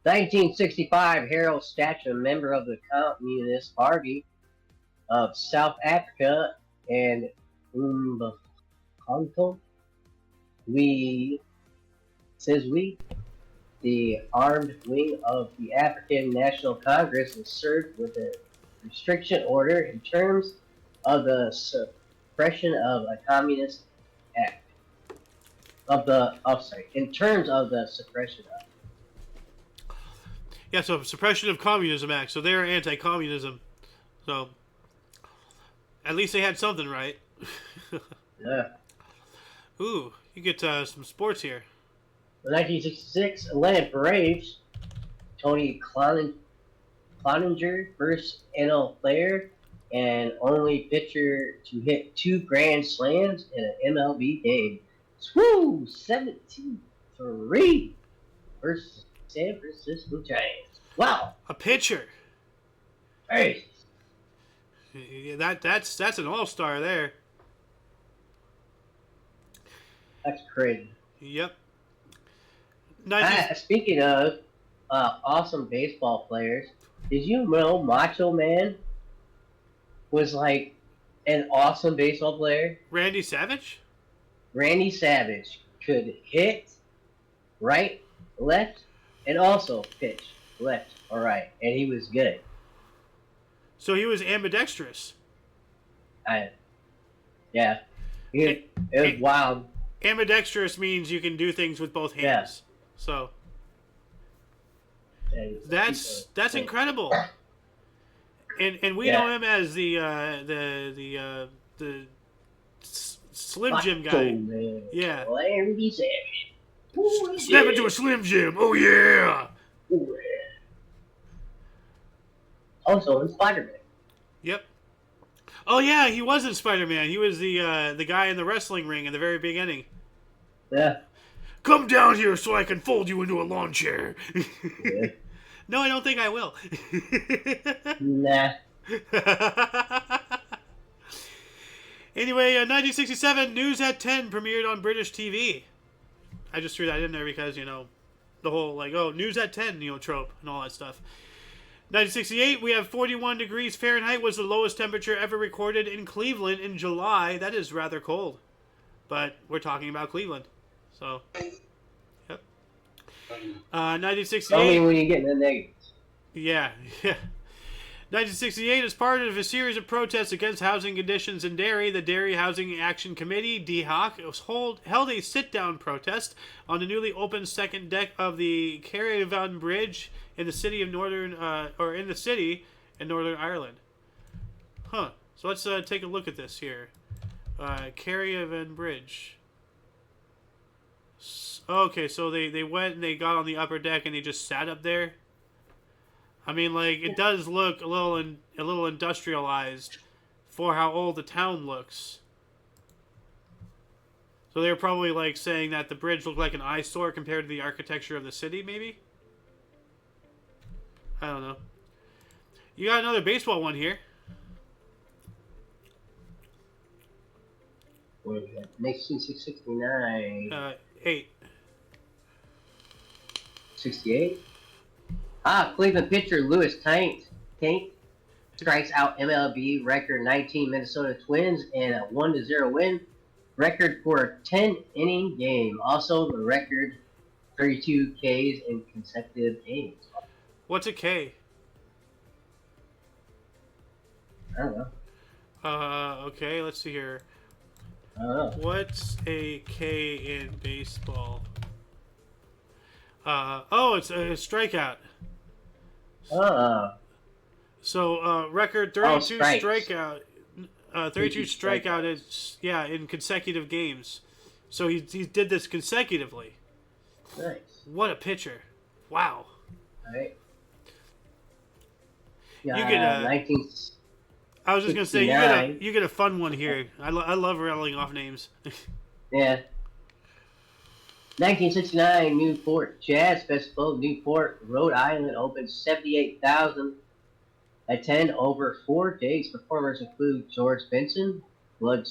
1965, Harold Statcher, a member of the Communist Party of South Africa, and Umkhonto we, the armed wing of the African National Congress, was served with a restriction order in terms of the suppression of a communist act. In terms of the suppression of. Yeah, so suppression of communism act. So they're anti-communism. So at least they had something right. Yeah. Ooh, you get some sports here. In 1966, Atlanta Braves, Tony Cloninger, first NL player and only pitcher to hit 2 grand slams in an MLB game. Woo! 17-3 versus San Francisco Giants. Wow! A pitcher. Hey. Yeah, that's an all-star there. That's crazy. Yep. Speaking of awesome baseball players, did you know Macho Man was like an awesome baseball player? Randy Savage? Randy Savage could hit right, left, and also pitch left or right, and he was good. So he was ambidextrous. Yeah. It was wild. Ambidextrous means you can do things with both hands. Yeah. So that's incredible. And we know him as the Slim Jim guy. Man. Yeah. Randy Savage. Snap into a Slim Jim. Oh yeah. Ooh, yeah. Also in Spider-Man. Yep. Oh yeah, he was in Spider-Man. He was the guy in the wrestling ring in the very beginning. Yeah. Come down here so I can fold you into a lawn chair. Yeah. No, I don't think I will. Nah. Anyway, 1967, News at 10 premiered on British TV. I just threw that in there because, the whole, News at 10, trope and all that stuff. 1968, we have 41 degrees Fahrenheit was the lowest temperature ever recorded in Cleveland in July. That is rather cold. But we're talking about Cleveland. So, yep. 1968. Only when you get in the negatives. Yeah. 1968, as part of a series of protests against housing conditions in Derry, the Derry Housing Action Committee (DHAC) held a sit-down protest on the newly opened second deck of the Caravan Bridge in the city of Northern Ireland. Huh. So let's take a look at this here. Caravan Bridge. Okay, so they went and they got on the upper deck and they just sat up there. I mean, it does look a little industrialized for how old the town looks. So they're probably saying that the bridge looked like an eyesore compared to the architecture of the city, maybe? I don't know. You got another baseball one here. What is that? 1969. 8. 68? Cleveland pitcher Lewis Taint strikes out MLB record 19 Minnesota Twins in a 1-0 win. Record for a 10-inning game. Also the record 32 Ks in consecutive games. What's a K? I don't know. Okay, let's see here. I don't know. What's a K in baseball? It's a strikeout. So, record 32 strikeout. 32 strikeout is, in consecutive games. So he did this consecutively. Nice. What a pitcher. Wow. All right. You get 19... I was just gonna say 69. you get a fun one here. I love rattling off names. Yeah. 1969 Newport Jazz Festival, Newport, Rhode Island, opened 78,000. Attend over 4 days. Performers include George Benson, Blood,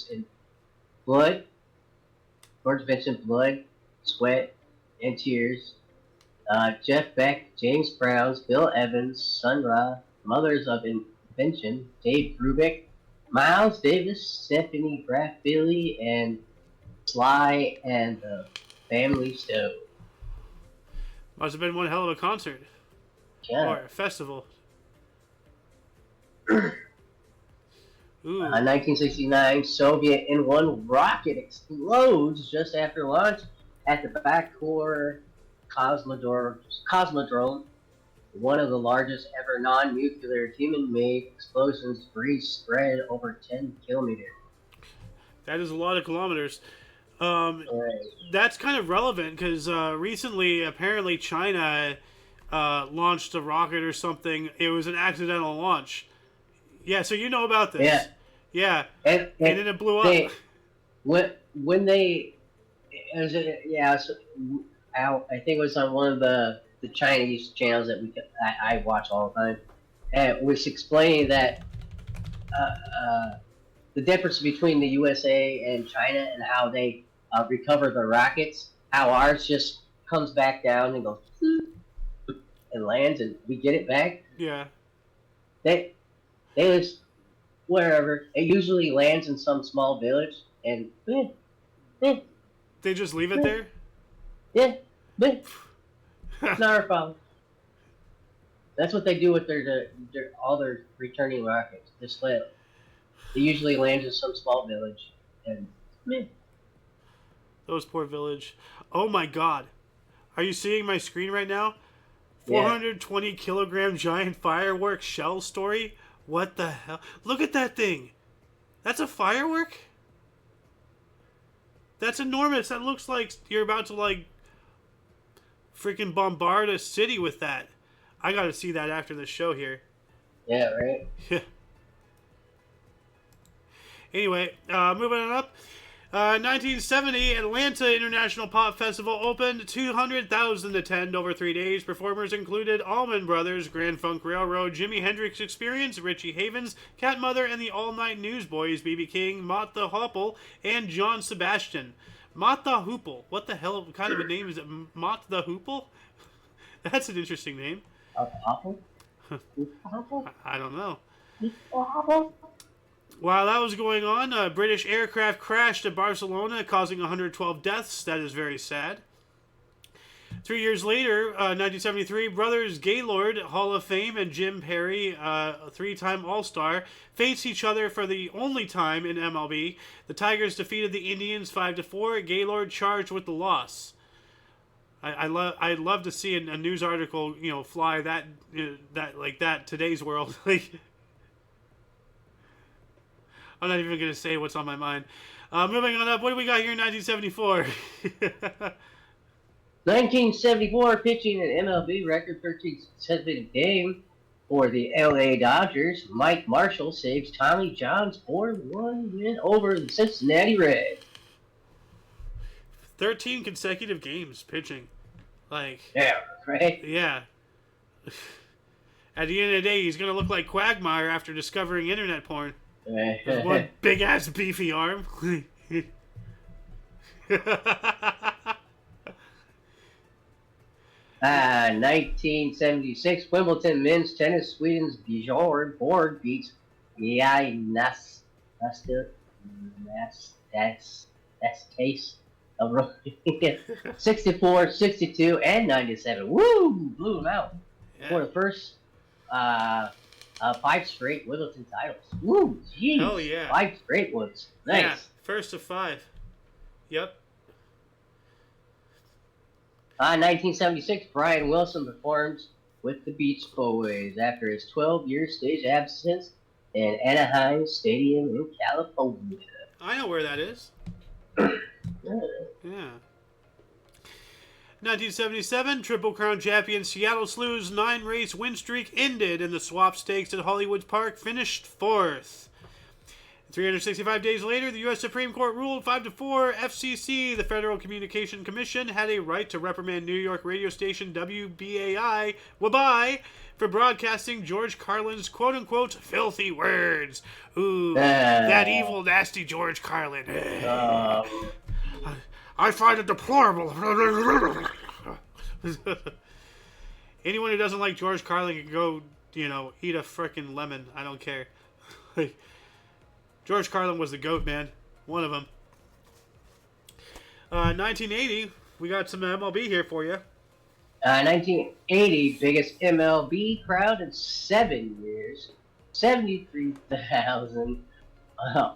George Benson, Blood, Sweat, and Tears. Jeff Beck, James Brown, Bill Evans, Sun Ra, Mothers of Invention, Dave Brubeck, Miles Davis, Stephanie Braff Billy, and Sly and the Family Stone. Must have been one hell of a concert Yeah. or a festival. Ooh. 1969, Soviet N-1 rocket explodes just after launch at the Bakur Cosmodrome, one of the largest ever non-nuclear human-made explosions. Debris spread over 10 kilometers. That is a lot of kilometers. Right. That's kind of relevant because recently, apparently, China launched a rocket or something. It was an accidental launch. Yeah, so you know about this. Yeah. Yeah. And And then it blew up. When they, I think it was on one of the Chinese channels that I watch all the time, and it was explaining that the difference between the USA and China and how they recover the rockets, how ours just comes back down and goes and lands, and we get it back. Yeah. They just wherever it usually lands in some small village, and They just leave it there? it's not our problem. That's what they do with all their returning rockets. Just let it. They usually land in some small village, and Those poor village. Oh my god. Are you seeing my screen right now? Yeah. 420 kilogram giant firework shell story? What the hell? Look at that thing. That's a firework? That's enormous. That looks like you're about to, like, freaking bombard a city with that. I gotta see that after the show here. yeah, right. Yeah. Anyway, moving on up. 1970, Atlanta International Pop Festival opened. 200,000 attend over 3 days. Performers included Allman Brothers, Grand Funk Railroad, Jimi Hendrix Experience, Richie Havens, Cat Mother, and the All Night Newsboys, B.B. King, Mott the Hoople, and John Sebastian. Mott the Hoople. What the hell kind of a name is it? Mott the Hoople? That's an interesting name. Apple? I don't know. Apple? While that was going on, a British aircraft crashed at Barcelona, causing 112 deaths. That is very sad. 3 years later, 1973, brothers Gaylord, Hall of Fame, and Jim Perry, a three-time All-Star, faced each other for the only time in MLB. The Tigers defeated the Indians 5-4. Gaylord charged with the loss. I'd love to see a news article, fly that like that today's world. I'm not even going to say what's on my mind. Moving on up, what do we got here in 1974? 1974, pitching an MLB record 13th consecutive game for the LA Dodgers. Mike Marshall saves Tommy John's 4-1 win over the Cincinnati Reds. 13 consecutive games pitching. Yeah, right? Yeah. At the end of the day, he's going to look like Quagmire after discovering internet porn. With one big ass beefy arm. 1976, Wimbledon men's tennis. Sweden's Bjorn Borg beats That's taste of 64, 62, and 97. Woo! Blew them out for the first 5 straight Wimbledon titles. Woo! Jeez! Oh yeah! 5 straight ones. Nice. Yeah, first of 5. Yep. 1976, Brian Wilson performs with the Beach Boys after his 12-year stage absence in Anaheim Stadium in California. I know where that is. Yeah. Yeah. 1977, Triple Crown champion Seattle Slew's 9-race win streak ended, and the swap stakes at Hollywood Park finished 4th. 365 days later, the U.S. Supreme Court ruled 5-4 FCC, the Federal Communication Commission, had a right to reprimand New York radio station WBAI, for broadcasting George Carlin's quote-unquote filthy words. Ooh, that evil, nasty George Carlin. I find it deplorable. Anyone who doesn't like George Carlin can go, eat a frickin' lemon. I don't care. George Carlin was the GOAT, man. One of them. 1980, we got some MLB here for you. 1980, biggest MLB crowd in 7 years. 73,000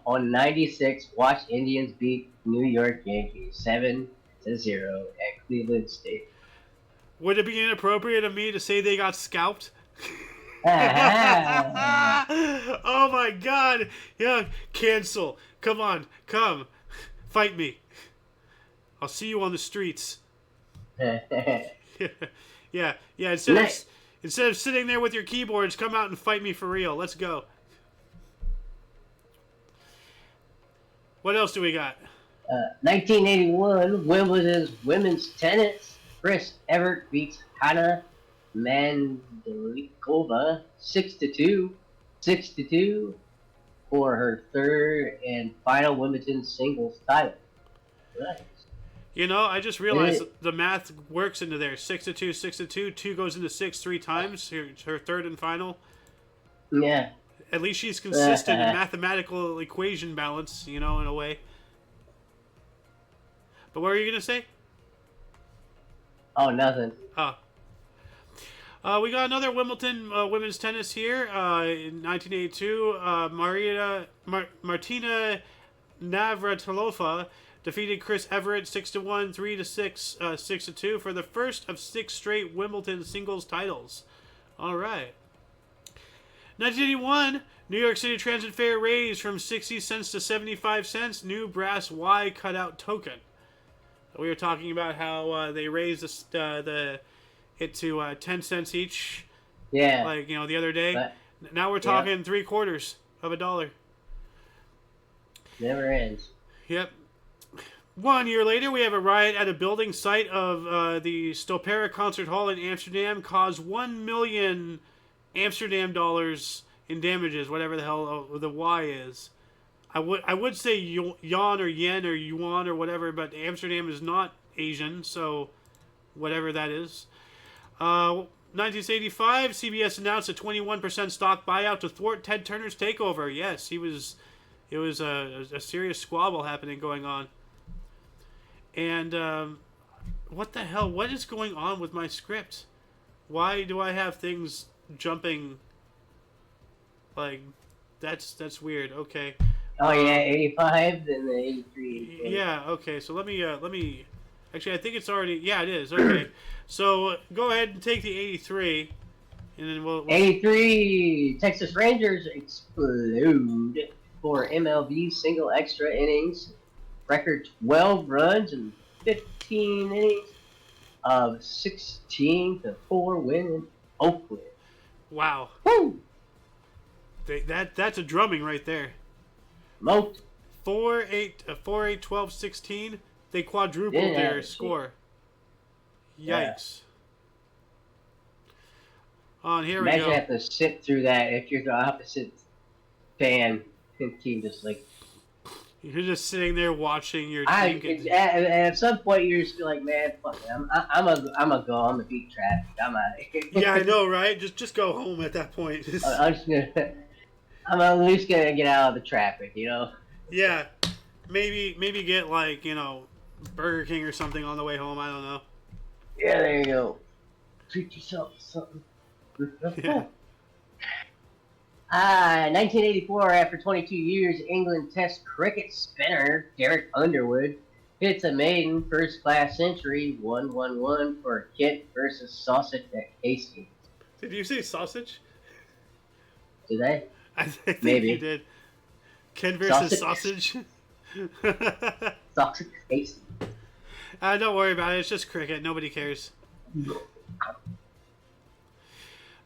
on 96. Watch Indians beat New York Yankees 7-0 at Cleveland State. Would it be inappropriate of me to say they got scalped? Oh my God! Yeah, cancel. Come on, come, fight me. I'll see you on the streets. yeah. Instead of sitting there with your keyboards, come out and fight me for real. Let's go. What else do we got? 1981, Wimbledon's women's tennis. Chris Evert beats Hannah Mandlikova 6-2 for her third and final Wimbledon singles title. Nice. I just realized the math works into there. 6-2, 6-2. 2 goes into 6 3 times. Her third and final. Yeah. At least she's consistent in mathematical equation balance, in a way. But what were you going to say? Oh, nothing. Oh. We got another Wimbledon women's tennis here in 1982. Martina Navratilova defeated Chris Everett 6-1, 3-6, 6-2 for the first of 6 straight Wimbledon singles titles. All right. 1981, New York City Transit fare raised from 60 cents to 75 cents. New brass Y cutout token. We were talking about how they raised it to 10 cents each. Yeah. The other day. Now we're talking 3/4 of a dollar. Never ends. Yep. 1 year later, we have a riot at a building site of the Stopera Concert Hall in Amsterdam, caused 1 million Amsterdam dollars in damages, whatever the hell the Y is. I would say yuan or yen or yuan or whatever, but Amsterdam is not Asian, so whatever that is. 1985, CBS announced a 21% stock buyout to thwart Ted Turner's takeover. Yes, it was a serious squabble going on. And what the hell? What is going on with my script? Why do I have things jumping? That's weird. Okay. Oh yeah, 85, then the 83. Yeah. Okay. So let me. Actually, I think it's already. Yeah, it is. Okay. So go ahead and take the 83, and then we'll 83. Texas Rangers explode for MLB single extra innings. Record 12 runs in 15 innings of 16-4 win in Oakland. Wow. Woo! That's a drumming right there. Most 4-8, 12, 16. They quadrupled their score. Yikes. And here we go. Imagine having to sit through that if you're the opposite fan team, just you're just sitting there watching your team. At some point, you're just like, man, fuck it. I'm a go. I'm gonna beat traffic. I'm out of here. Yeah, I know, right? Just go home at that point. I'm at least gonna get out of the traffic, Yeah, maybe get Burger King or something on the way home. I don't know. Yeah, there you go. Treat yourself to something. Yeah. 1984, after 22 years, England Test cricket spinner Derek Underwood hits a maiden first-class century, 1-1-1 for Kent versus Sausage at Hastings. Did you say sausage? Did I? I think Maybe. you did. Kent versus sausage. Sausage Hastings. Don't worry about it. It's just cricket. Nobody cares.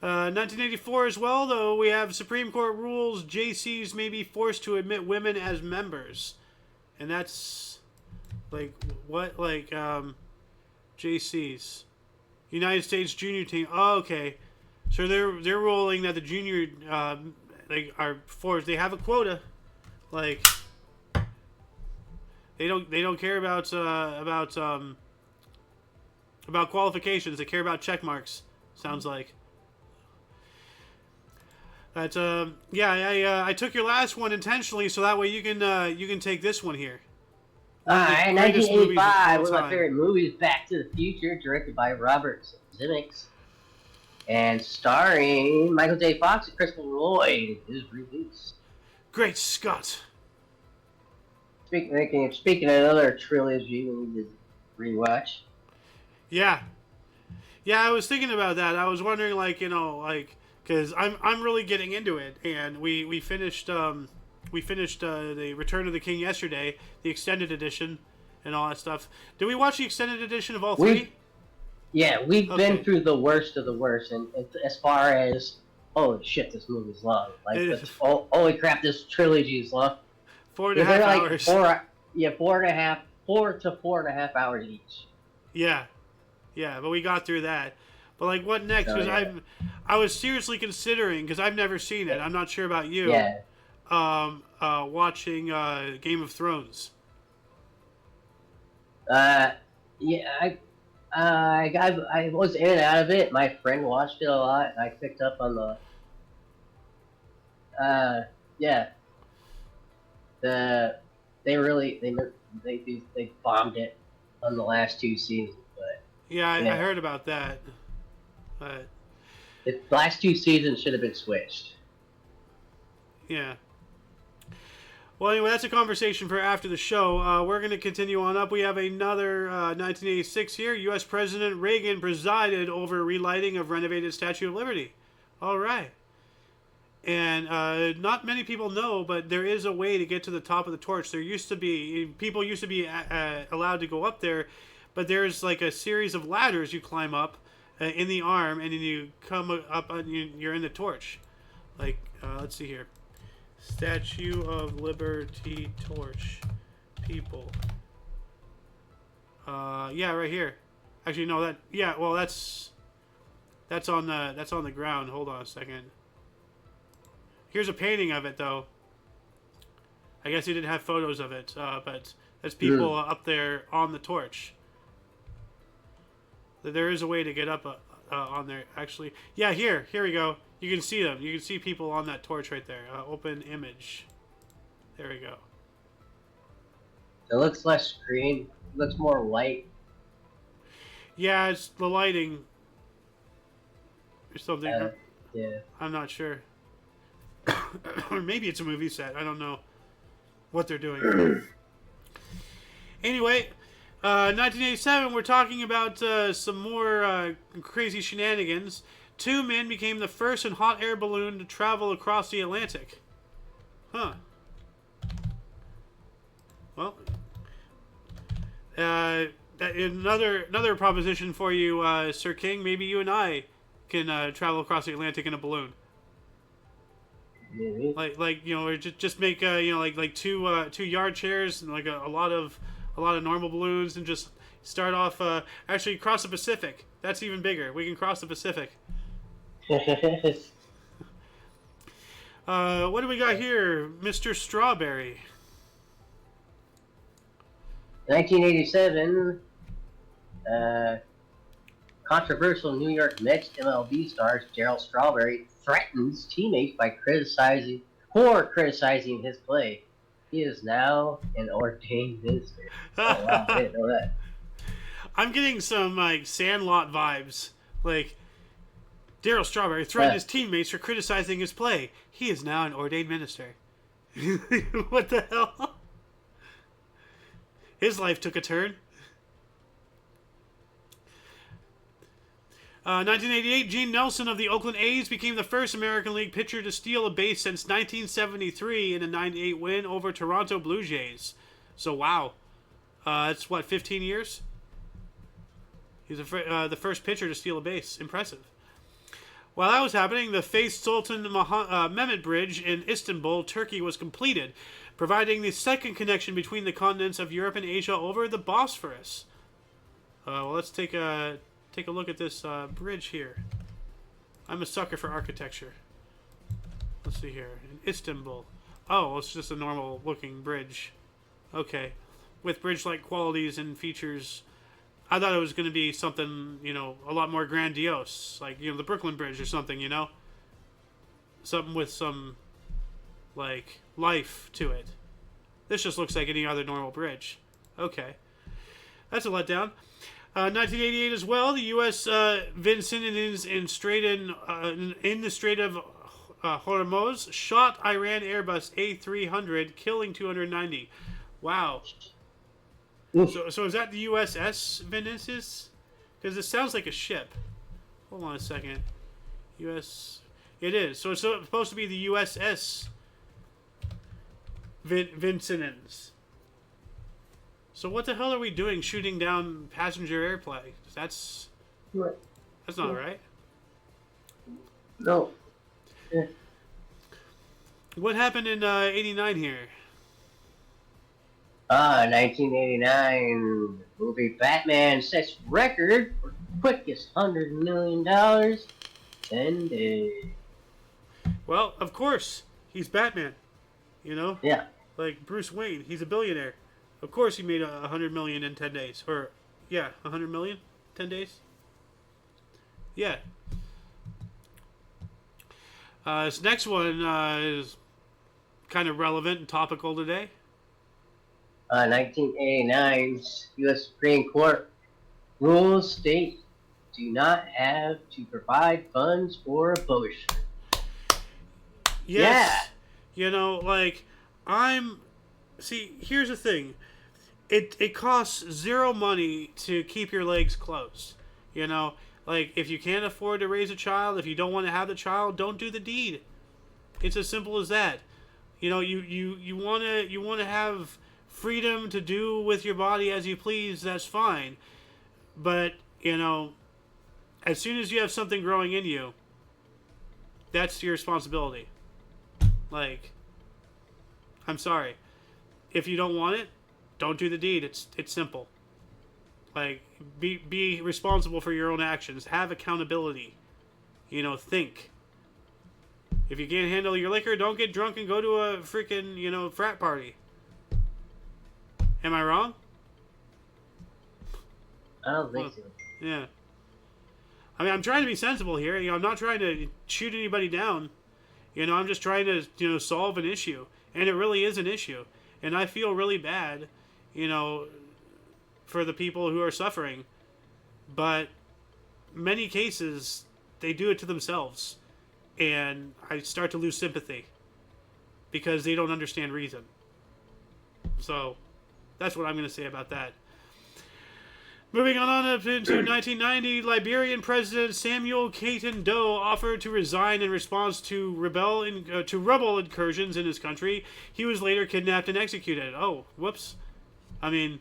1984 as well, though, we have Supreme Court rules JCs may be forced to admit women as members. And that's, like, what? Like, JCs. United States Junior Team. Oh, okay. So they're ruling that the junior, like, are forced. They have a quota. Like, they don't care about qualifications. They care about check marks. Sounds like. But yeah, I took your last one intentionally, so that way you can take this one here. Alright, 1985, one of my favorite movies, Back to the Future, directed by Robert Zemeckis, and starring Michael J. Fox and Christopher Lloyd, is released. Great Scott! Speaking of another trilogy we need to rewatch. Yeah, I was thinking about that. I was wondering, like, because I'm really getting into it, and we finished the Return of the King yesterday, the extended edition, and all that stuff. Did we watch the extended edition of all three? We've been through the worst of the worst, and as far as holy shit, this movie's long. Like, holy crap, this trilogy is long. 4.5 hours. 4 to 4.5 hours each. Yeah, but we got through that. But, like, what next? Because I was seriously considering, because I've never seen it. I'm not sure about you. Yeah. Watching Game of Thrones. I was in and out of it. My friend watched it a lot, and I picked up on the. They bombed it on the last 2 seasons, but. Yeah, I heard about that. But the last 2 seasons should have been switched. Yeah. Well, anyway, that's a conversation for after the show. We're going to continue on up. We have another 1986 here. U.S. President Reagan presided over relighting of renovated Statue of Liberty. All right. And not many people know, but there is a way to get to the top of the torch. People used to be allowed to go up there, but there's like a series of ladders you climb up in the arm, and then you come up and you're in the torch. Like, let's see here. Statue of Liberty torch. People. Yeah, right here. Actually, no, that's on the ground. Hold on a second. Here's a painting of it, though. I guess he didn't have photos of it, but there's people up there on the torch. There is a way to get up on there, actually. Yeah, here we go. You can see them. You can see people on that torch right there. Open image. There we go. It looks less green. It looks more light. Yeah, it's the lighting. Or something. Yeah. I'm not sure. Or maybe it's a movie set. I don't know what they're doing. Anyway, 1987, we're talking about some more crazy shenanigans. 2 men became the first in hot air balloon to travel across the Atlantic. Huh. Well, another proposition for you, Sir King. Maybe you and I can travel across the Atlantic in a balloon. Maybe. Like or just make like two yard chairs and like a lot of normal balloons, and just start off actually cross the Pacific. That's even bigger. We can cross the Pacific. What do we got here, Mr. Strawberry? 1987. Controversial New York Mets MLB stars Gerald Strawberry threatens teammates by criticizing his play. He is now an ordained minister. Oh, wow, I didn't know that. I'm getting some like Sandlot vibes. Like, Darryl Strawberry threatened his teammates for criticizing his play. He is now an ordained minister. What the hell? His life took a turn. 1988, Gene Nelson of the Oakland A's became the first American League pitcher to steal a base since 1973 in a 9-8 win over Toronto Blue Jays. So, wow. That's, 15 years? He's the first pitcher to steal a base. Impressive. While that was happening, the Fatih Sultan Mehmet Bridge in Istanbul, Turkey, was completed, providing the second connection between the continents of Europe and Asia over the Bosphorus. Well, let's take a look at this bridge here. I'm a sucker for architecture. Let's see here. In Istanbul. Oh, it's just a normal looking bridge. Okay. With bridge-like qualities and features. I thought it was going to be something, a lot more grandiose. Like, the Brooklyn Bridge or something, Something with some, life to it. This just looks like any other normal bridge. Okay. That's a letdown. 1988 as well, the U.S. Vincennes in the Strait of Hormuz shot Iran Airbus A300, killing 290. Wow. So is that the USS Vincennes? Because it sounds like a ship. Hold on a second. It is. So it's supposed to be the USS Vincennes. So what the hell are we doing shooting down passenger airplane? That's not right. No. Yeah. What happened in 89 here? 1989 movie Batman sets record for quickest $100 million 10 days. Well, of course, he's Batman. Yeah. Like Bruce Wayne, he's a billionaire. Of course, he made $100 million in 10 days. Or, yeah, $100 million 10 days. Yeah. This next one is kind of relevant and topical today. 1989's U.S. Supreme Court rules states do not have to provide funds for abortion. Yes. Yeah. See, here's the thing. It costs zero money to keep your legs closed. If you can't afford to raise a child, if you don't want to have the child, don't do the deed. It's as simple as that. You want to have freedom to do with your body as you please, that's fine. But, as soon as you have something growing in you, that's your responsibility. I'm sorry. If you don't want it, don't do the deed. It's simple. Be responsible for your own actions. Have accountability. Think. If you can't handle your liquor, don't get drunk and go to a freaking, frat party. Am I wrong? I don't think so. Yeah. I'm trying to be sensible here. I'm not trying to shoot anybody down. I'm just trying to, solve an issue. And it really is an issue. And I feel really bad, for the people who are suffering. But many cases, they do it to themselves. And I start to lose sympathy. Because they don't understand reason. So, that's what I'm going to say about that. Moving on up into 1990, Liberian President Samuel Keaton Doe offered to resign in response to rebel incursions in his country. He was later kidnapped and executed. Oh, whoops. He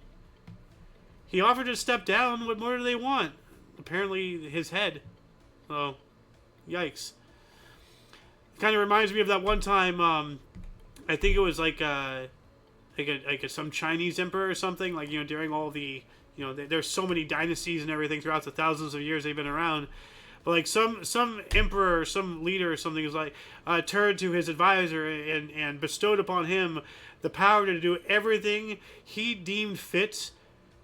offered to step down. What more do they want? Apparently, his head. Oh, yikes. Kind of reminds me of that one time. I think it was some Chinese emperor or something. During all the. There's so many dynasties and everything throughout the thousands of years they've been around. But some emperor, some leader or something is turned to his advisor and bestowed upon him the power to do everything he deemed fit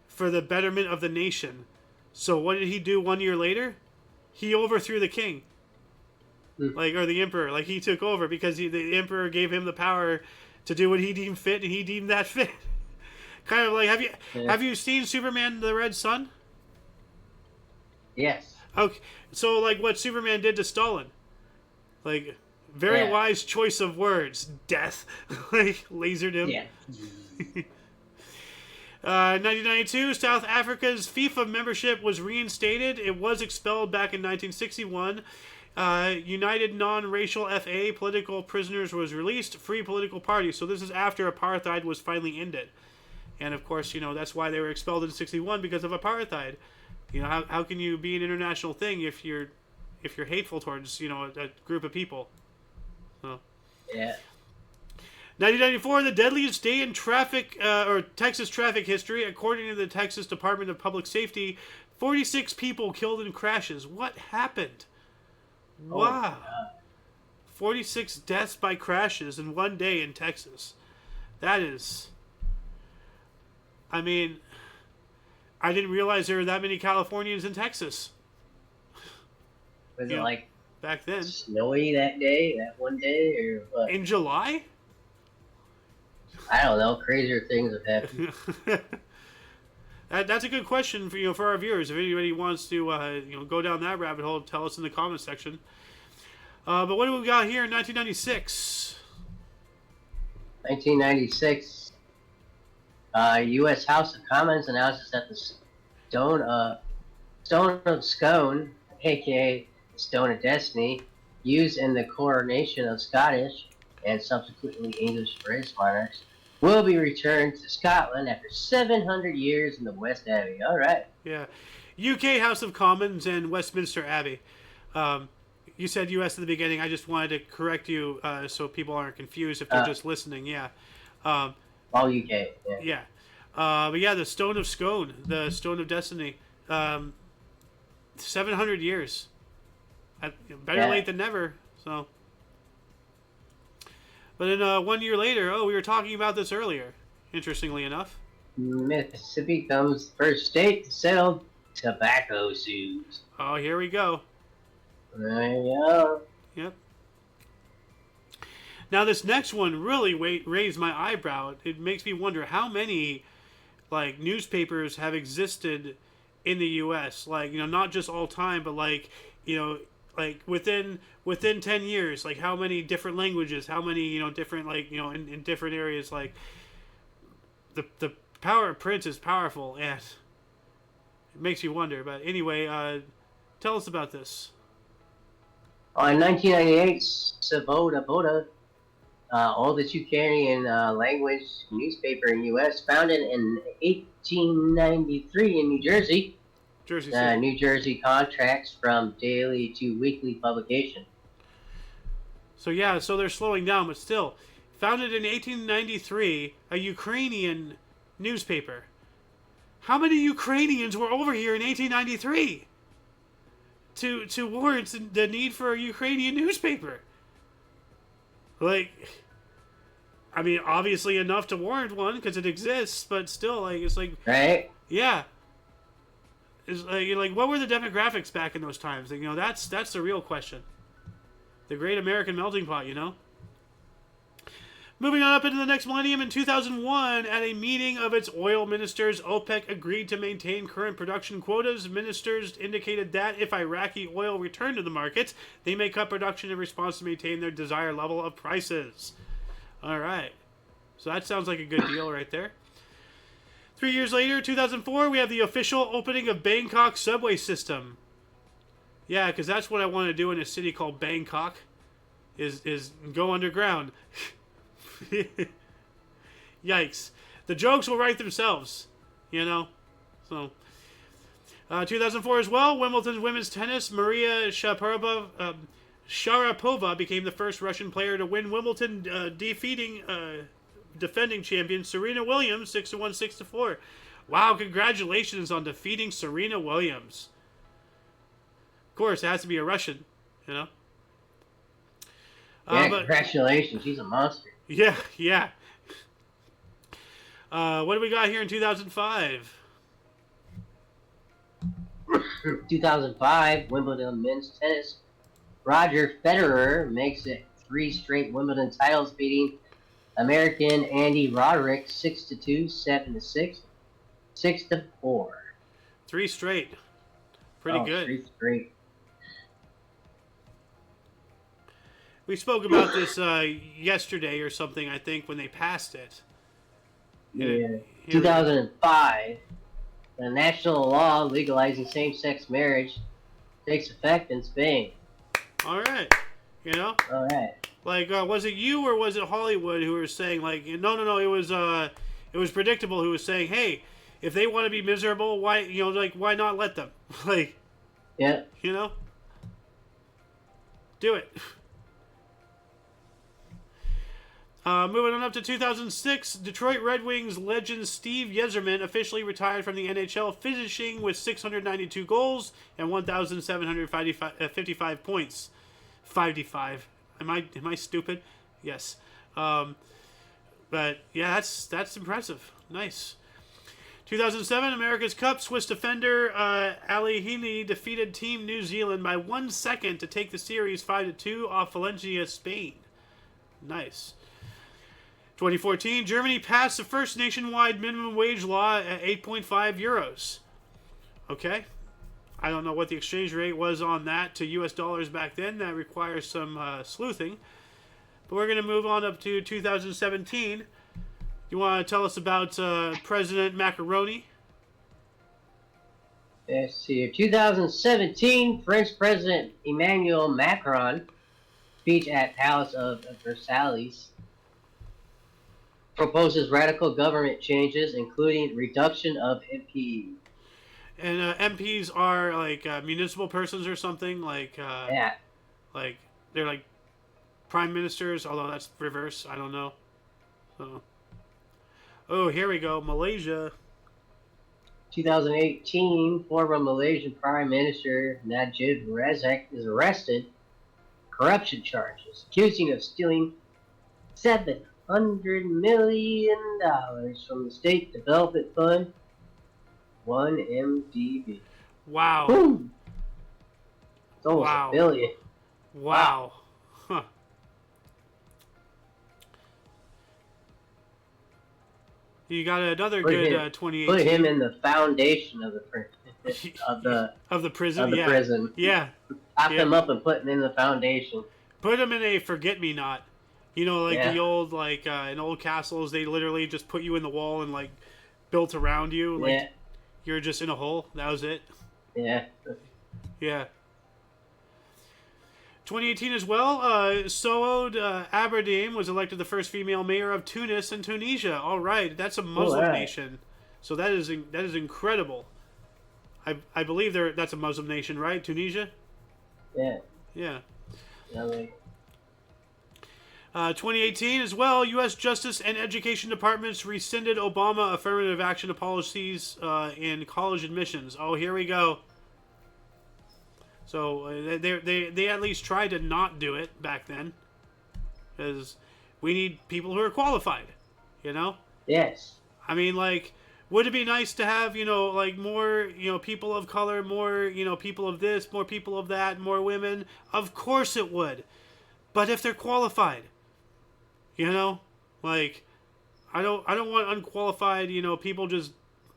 for the betterment of the nation. So what did he do 1 year later? He overthrew the king. Or the emperor. He took over because the emperor gave him the power to do what he deemed fit, and he deemed that fit. Kind of have you seen Superman the Red Sun? Yes. Okay, so what Superman did to Stalin. Very wise choice of words. Death. Lasered him. Yeah. 1992, South Africa's FIFA membership was reinstated. It was expelled back in 1961. United non-racial FA political prisoners was released. Free political party. So this is after apartheid was finally ended. And of course, that's why they were expelled in 61 because of apartheid. You know, how can you be an international thing if you're hateful towards, you know, a group of people? So. Yeah. 1994, the deadliest day in traffic or Texas traffic history, according to the Texas Department of Public Safety. 46 people killed in crashes. What happened? Wow. 46 deaths by crashes in one day in Texas. That is... I mean, I didn't realize there were that many Californians in Texas. Was it like back then snowy that day, that one day, or what? In July? I don't know. Crazier things have happened. That's a good question for our viewers. If anybody wants to go down that rabbit hole, tell us in the comment section. But what do we got here in 1996? 1996, U.S. House of Commons announces that the Stone of Scone, aka Stone of Destiny, used in the coronation of Scottish and subsequently English British monarchs, will be returned to Scotland after 700 years in the West Abbey. All right. Yeah. UK House of Commons and Westminster Abbey. You said US at the beginning. I just wanted to correct you so people aren't confused if they're just listening. Yeah. All UK. Yeah. Yeah. But yeah, the Stone of Scone, the Stone of Destiny. 700 years. Better late than never. So. But then 1 year later, we were talking about this earlier, interestingly enough. Mississippi becomes the first state to settle tobacco suits. Oh, here we go. There you go. Yep. Now this next one really raised my eyebrow. It makes me wonder how many, like, newspapers have existed in the U.S. Like, not just all time, but like, like within 10 years, like how many different languages, how many, different, like, in different areas, like the power of print is powerful, and it makes you wonder. But anyway, tell us about this. In 1998, ThEoD, All That You Carry in Language newspaper in U.S., founded in 1893 in New Jersey. New Jersey contracts from daily to weekly publication. So yeah, so they're slowing down, but still. Founded in 1893, a Ukrainian newspaper. How many Ukrainians were over here in 1893? To warrant the need for a Ukrainian newspaper? Like, I mean, obviously enough to warrant one because it exists, but still, like, it's like... Right? Yeah. It's like what were the demographics back in those times? Like, that's the real question. The Great American Melting Pot, Moving on up into the next millennium, in 2001, at a meeting of its oil ministers, OPEC agreed to maintain current production quotas. Ministers indicated that if Iraqi oil returned to the markets, they may cut production in response to maintain their desired level of prices. All right. So that sounds like a good deal right there. 3 years later, 2004, we have the official opening of Bangkok subway system. Yeah, because that's what I want to do in a city called Bangkok, is go underground. Yikes. The jokes will write themselves, So, 2004 as well, Wimbledon women's tennis, Maria Sharapova became the first Russian player to win Wimbledon, defeating defending champion Serena Williams 6-1, 6-4. Wow, congratulations on defeating Serena Williams. Of course, it has to be a Russian, Yeah, congratulations. She's a monster. Yeah. What do we got here in 2005? 2005, Wimbledon men's tennis. Roger Federer makes it 3 straight Wimbledon titles, beating American Andy Roddick 6-2, 7-6, 6-4. 3 straight. Pretty good. 3 straight. We spoke about this yesterday or something, I think, when they passed it. Yeah. 2005, the national law legalizing same-sex marriage takes effect in Spain. All right. All right. Like, was it you or was it Hollywood who were saying, like, no, it was predictable, who was saying, hey, if they want to be miserable, why not let them? Like, Yeah. you know, do it. Moving on up to 2006, Detroit Red Wings legend Steve Yzerman officially retired from the NHL, finishing with 692 goals and 1,755 points. 55. Am I stupid? Yes. But yeah, that's impressive. Nice. 2007 America's Cup, Swiss defender Ali Heaney defeated Team New Zealand by 1 second to take the series 5-2 off Valencia, Spain. Nice. 2014, Germany passed the first nationwide minimum wage law at 8.5 euros. Okay. I don't know what the exchange rate was on that to US dollars back then. That requires some sleuthing. But we're going to move on up to 2017. You want to tell us about President Macaroni? Let's see. 2017, French President Emmanuel Macron speech at Palace of Versailles proposes radical government changes, including reduction of MP. And MPs are like municipal persons or something. Like, Yeah. like they're like prime ministers, although that's reverse. I don't know. So. Oh, here we go. Malaysia. 2018, former Malaysian Prime Minister Najib Razak is arrested corruption charges, accusing of stealing $700 million from the State Development Fund, 1MDB. Wow. Boom! It's almost Wow. $1 billion. Wow. Huh. You got another good 2018. Put him in the foundation of the of the prison. of the yeah. prison. Yeah. Pop him up and put him in the foundation. Put him in a forget-me-not. You know, like Yeah. the old, like in old castles, they literally just put you in the wall and like built around you. Like Yeah. you're just in a hole. That was it. Yeah. Yeah. 2018 as well, ThEoD Aberdeen was elected the first female mayor of Tunis in Tunisia. All right, that's a Muslim nation, so that is incredible. I believe that's a Muslim nation, right? Tunisia. Yeah. Yeah. Really. 2018 as well, U.S. Justice and Education Departments rescinded Obama affirmative action policies in college admissions. Oh, here we go. So they at least tried to not do it back then, because we need people who are qualified, you know. Yes. I mean, like, would it be nice to have like more people of color, more people of this, more people of that, more women? Of course it would, but if they're qualified, like, I don't want unqualified people just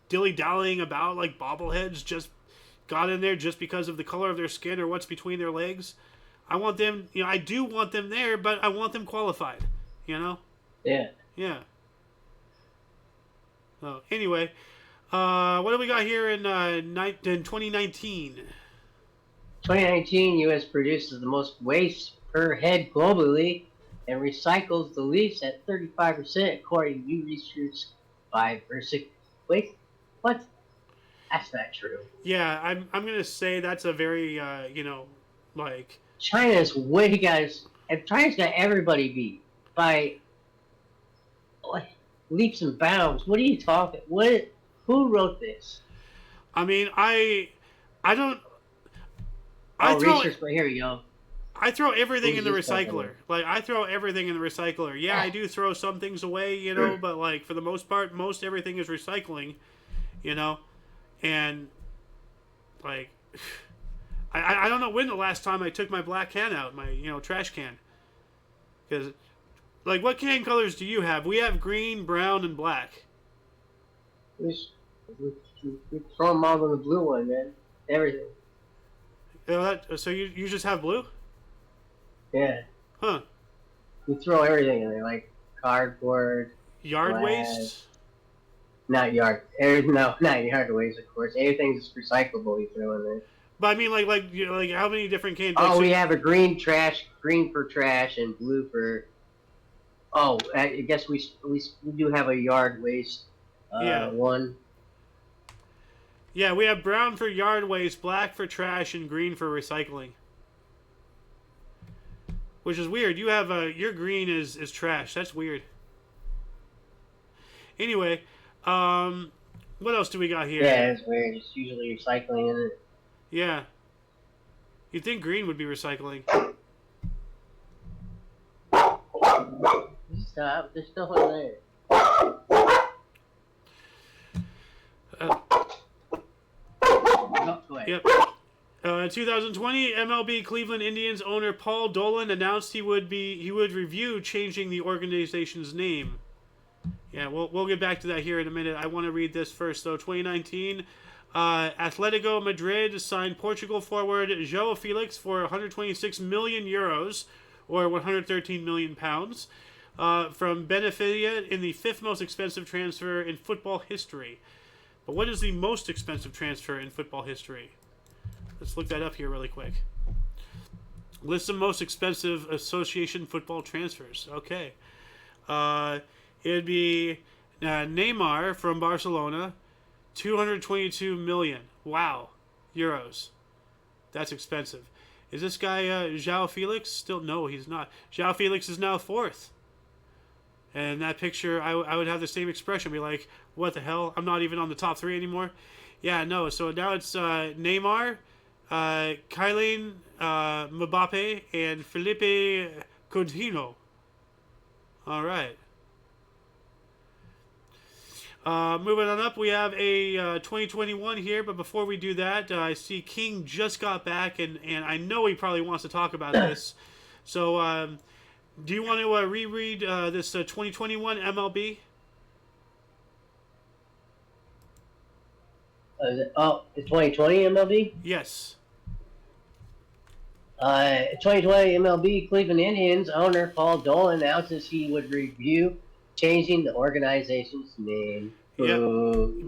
dilly dallying about like bobbleheads just got in there just because of the color of their skin or what's between their legs. I want them, I do want them there, but I want them qualified, Yeah. Yeah. So, anyway, what do we got here in 2019? 2019, U.S. produces the most waste per head globally and recycles the least at 35%, according to new research by Versic. Wait, what? That's not true. Yeah, I'm gonna say that's a very like China's way guys, and China's got everybody beat by leaps and bounds. What are you talking? What? Who wrote this? I mean, I don't. Research right here, yo. I throw everything Who's in the this recycler. company? Like, I throw everything in the recycler. Yeah, I do throw some things away, but like for the most part, most everything is recycling, and like I don't know when the last time I took my black can out, my trash can, because like what can colors do you have? We have green, brown, and black. We throw them all in the blue one, man. Everything. So you just have blue? Yeah. Huh. We throw everything in there, like cardboard. Yard glass. waste? Not yard. No, not yard waste, of course. Everything's recyclable you throw in there. But I mean, like how many different cans? Oh, we have a green for trash, and blue for. Oh, I guess we do have a yard waste. Yeah. One. Yeah, we have brown for yard waste, black for trash, and green for recycling. Which is weird. You have your green is trash. That's weird. Anyway, what else do we got here? Yeah, it's weird. It's usually recycling, isn't it? Yeah. You'd think green would be recycling. Stop. There's stuff over there. Oh, go ahead. Yep. In 2020, MLB Cleveland Indians owner Paul Dolan announced he would review changing the organization's name. Yeah, we'll get back to that here in a minute. I want to read this first, though. 2019, Atletico Madrid signed Portugal forward João Felix for 126 million euros, or 113 million pounds, from Benfica in the fifth most expensive transfer in football history. But what is the most expensive transfer in football history? Let's look that up here really quick. List of most expensive association football transfers. Okay. It'd be Neymar from Barcelona, 222 million. Wow. Euros. That's expensive. Is this guy João Felix still? No, he's not. João Felix is now fourth. And that picture, I would have the same expression. Be like, what the hell? I'm not even on the top three anymore. Yeah, no. So now it's Neymar, Kylian Mbappe, and Felipe Coutinho. All right. Moving on up, we have a 2021 here, but before we do that, I see King just got back, and I know he probably wants to talk about this. So, do you want to reread this 2021 MLB? The 2020 MLB? Yes. 2020 MLB Cleveland Indians owner Paul Dolan announces he would review changing the organization's name. Boo. Yep.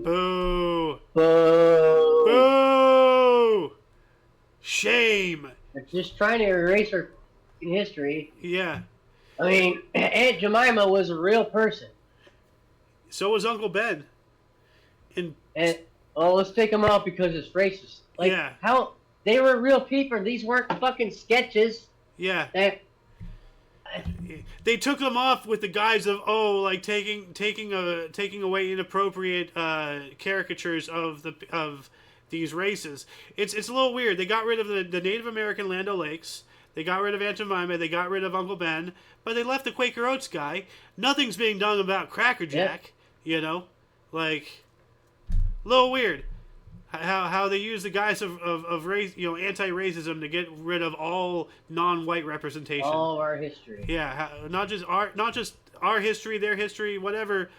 Boo. Boo. Boo. Shame. They're just trying to erase our history. Yeah. I mean, Aunt Jemima was a real person. So was Uncle Ben. And let's take them out because it's racist. Like, yeah. How they were real people. These weren't fucking sketches. Yeah. They took them off with the guise of like taking away inappropriate caricatures of these races. It's a little weird. They got rid of the Native American Land O'Lakes. They got rid of Aunt Jemima. They got rid of Uncle Ben. But they left the Quaker Oats guy. Nothing's being done about Cracker Jack. Yeah. You know, like a little weird. How they use the guise of race, anti-racism to get rid of all non-white representation. All of our history. Yeah, not just our history, their history, whatever.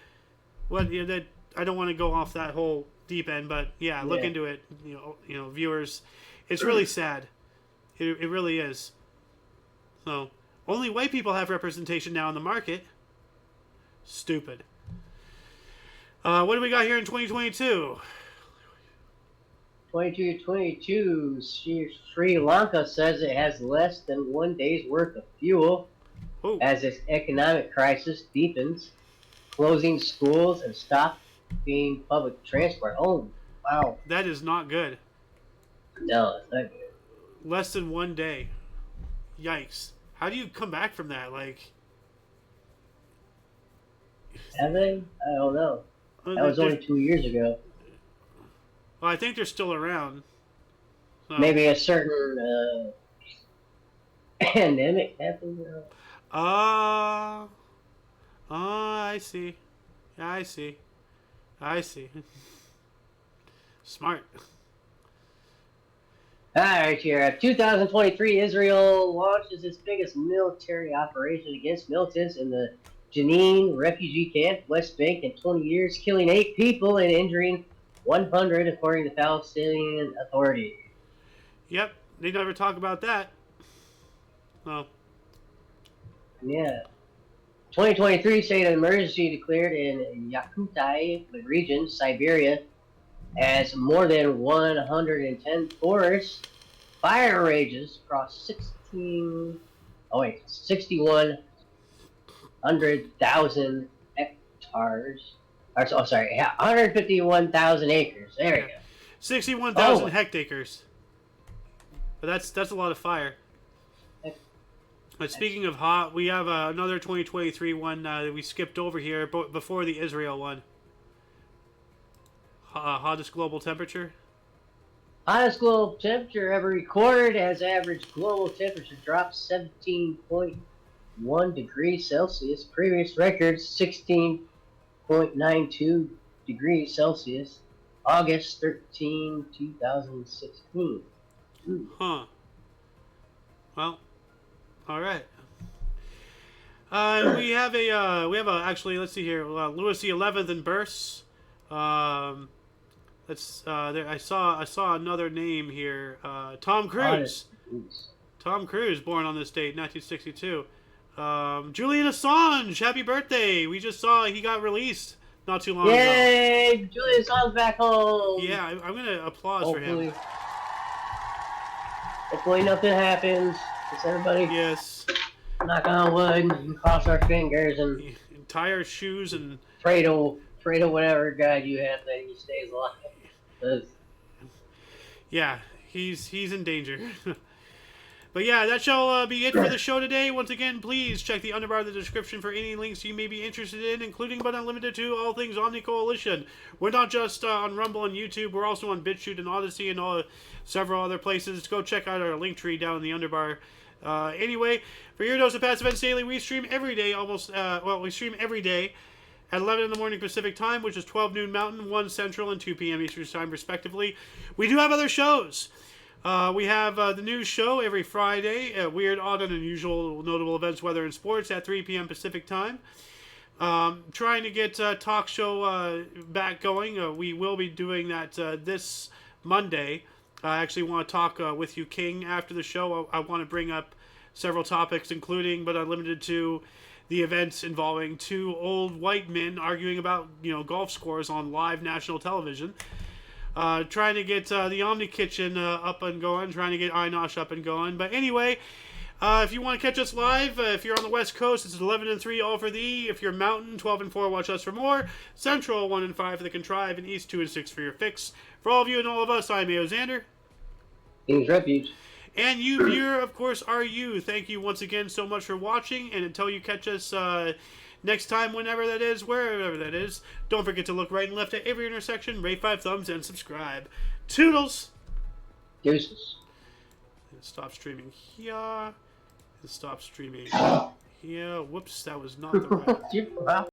That I don't want to go off that whole deep end, but yeah, look into it. Viewers, it's really sad. It really is. So only white people have representation now in the market. Stupid. What do we got here in 2022? 22, Sri Lanka says it has less than 1 day's worth of fuel as its economic crisis deepens, closing schools and stopping public transport. Oh, wow. That is not good. No, it's not good. Less than 1 day. Yikes. How do you come back from that? Like, have they? I don't know. That was only 2 years ago. Well, I think they're still around. So. Maybe a certain pandemic happened. I see. I see. Smart. Alright, here. 2023, Israel launches its biggest military operation against militants in the Jenin refugee camp, West Bank, in 20 years, killing 8 people and injuring 100, according to Palestinian Authority. Yep, they never talk about that. Well. Yeah. 2023 state of emergency declared in Yakutai region, Siberia, as more than 110 forests fire rages across 6,100,000 hectares. 151,000 acres. There we go. 61,000 Oh. hectares. But that's a lot of fire. But speaking of hot, we have another 2023 one that we skipped over here before the Israel one. Hottest global temperature. Highest global temperature ever recorded as average global temperature dropped 17.1 degrees Celsius. Previous record 16.92 degrees Celsius. August 13, 2016. Ooh. Huh. Well, all right. Actually, let's see here. Louis the 11th in births. I saw another name here. Tom Cruise. Tom Cruise, born on this date, 1962. Julian Assange, happy birthday! We just saw he got released not too long ago. Yay! Julian Assange back home! Yeah, I'm gonna applause for him. Hopefully nothing happens. Just everybody Yes. knock on wood and cross our fingers and tie our shoes and pray to whatever God you have that he stays alive. Yeah, he's in danger. But yeah, that shall be it for the show today. Once again, please check the underbar of the description for any links you may be interested in, including but not limited to all things Omni Coalition. We're not just on Rumble and YouTube, we're also on BitChute and Odyssey and several other places. Go check out our link tree down in the underbar. Anyway, for your dose of past events daily, we stream every day we stream every day at 11 in the morning Pacific time, which is 12 noon Mountain, 1 Central, and 2 p.m. Eastern time, respectively. We do have other shows. We have the news show every Friday, weird, odd, and unusual notable events, weather, and sports at 3 p.m. Pacific time. Trying to get talk show back going. We will be doing that this Monday. I actually want to talk with you, King, after the show. I want to bring up several topics, including, but unlimited to, the events involving two old white men arguing about, golf scores on live national television. Trying to get the Omni Kitchen up and going, trying to get Inosh up and going. But anyway, if you want to catch us live, if you're on the West Coast, it's 11 and 3, all for thee. If you're Mountain, 12 and 4, watch us for more. Central, 1 and 5 for the Contrive, and East, 2 and 6 for your fix. For all of you and all of us, I'm A.O. Xander. King's Refuge. And you, viewer, of course, are you. Thank you once again so much for watching, and until you catch us next time, whenever that is, wherever that is, don't forget to look right and left at every intersection, rate 5 thumbs, and subscribe. Toodles! Deuces. Stop streaming here. Stop streaming here. Whoops, that was not the right...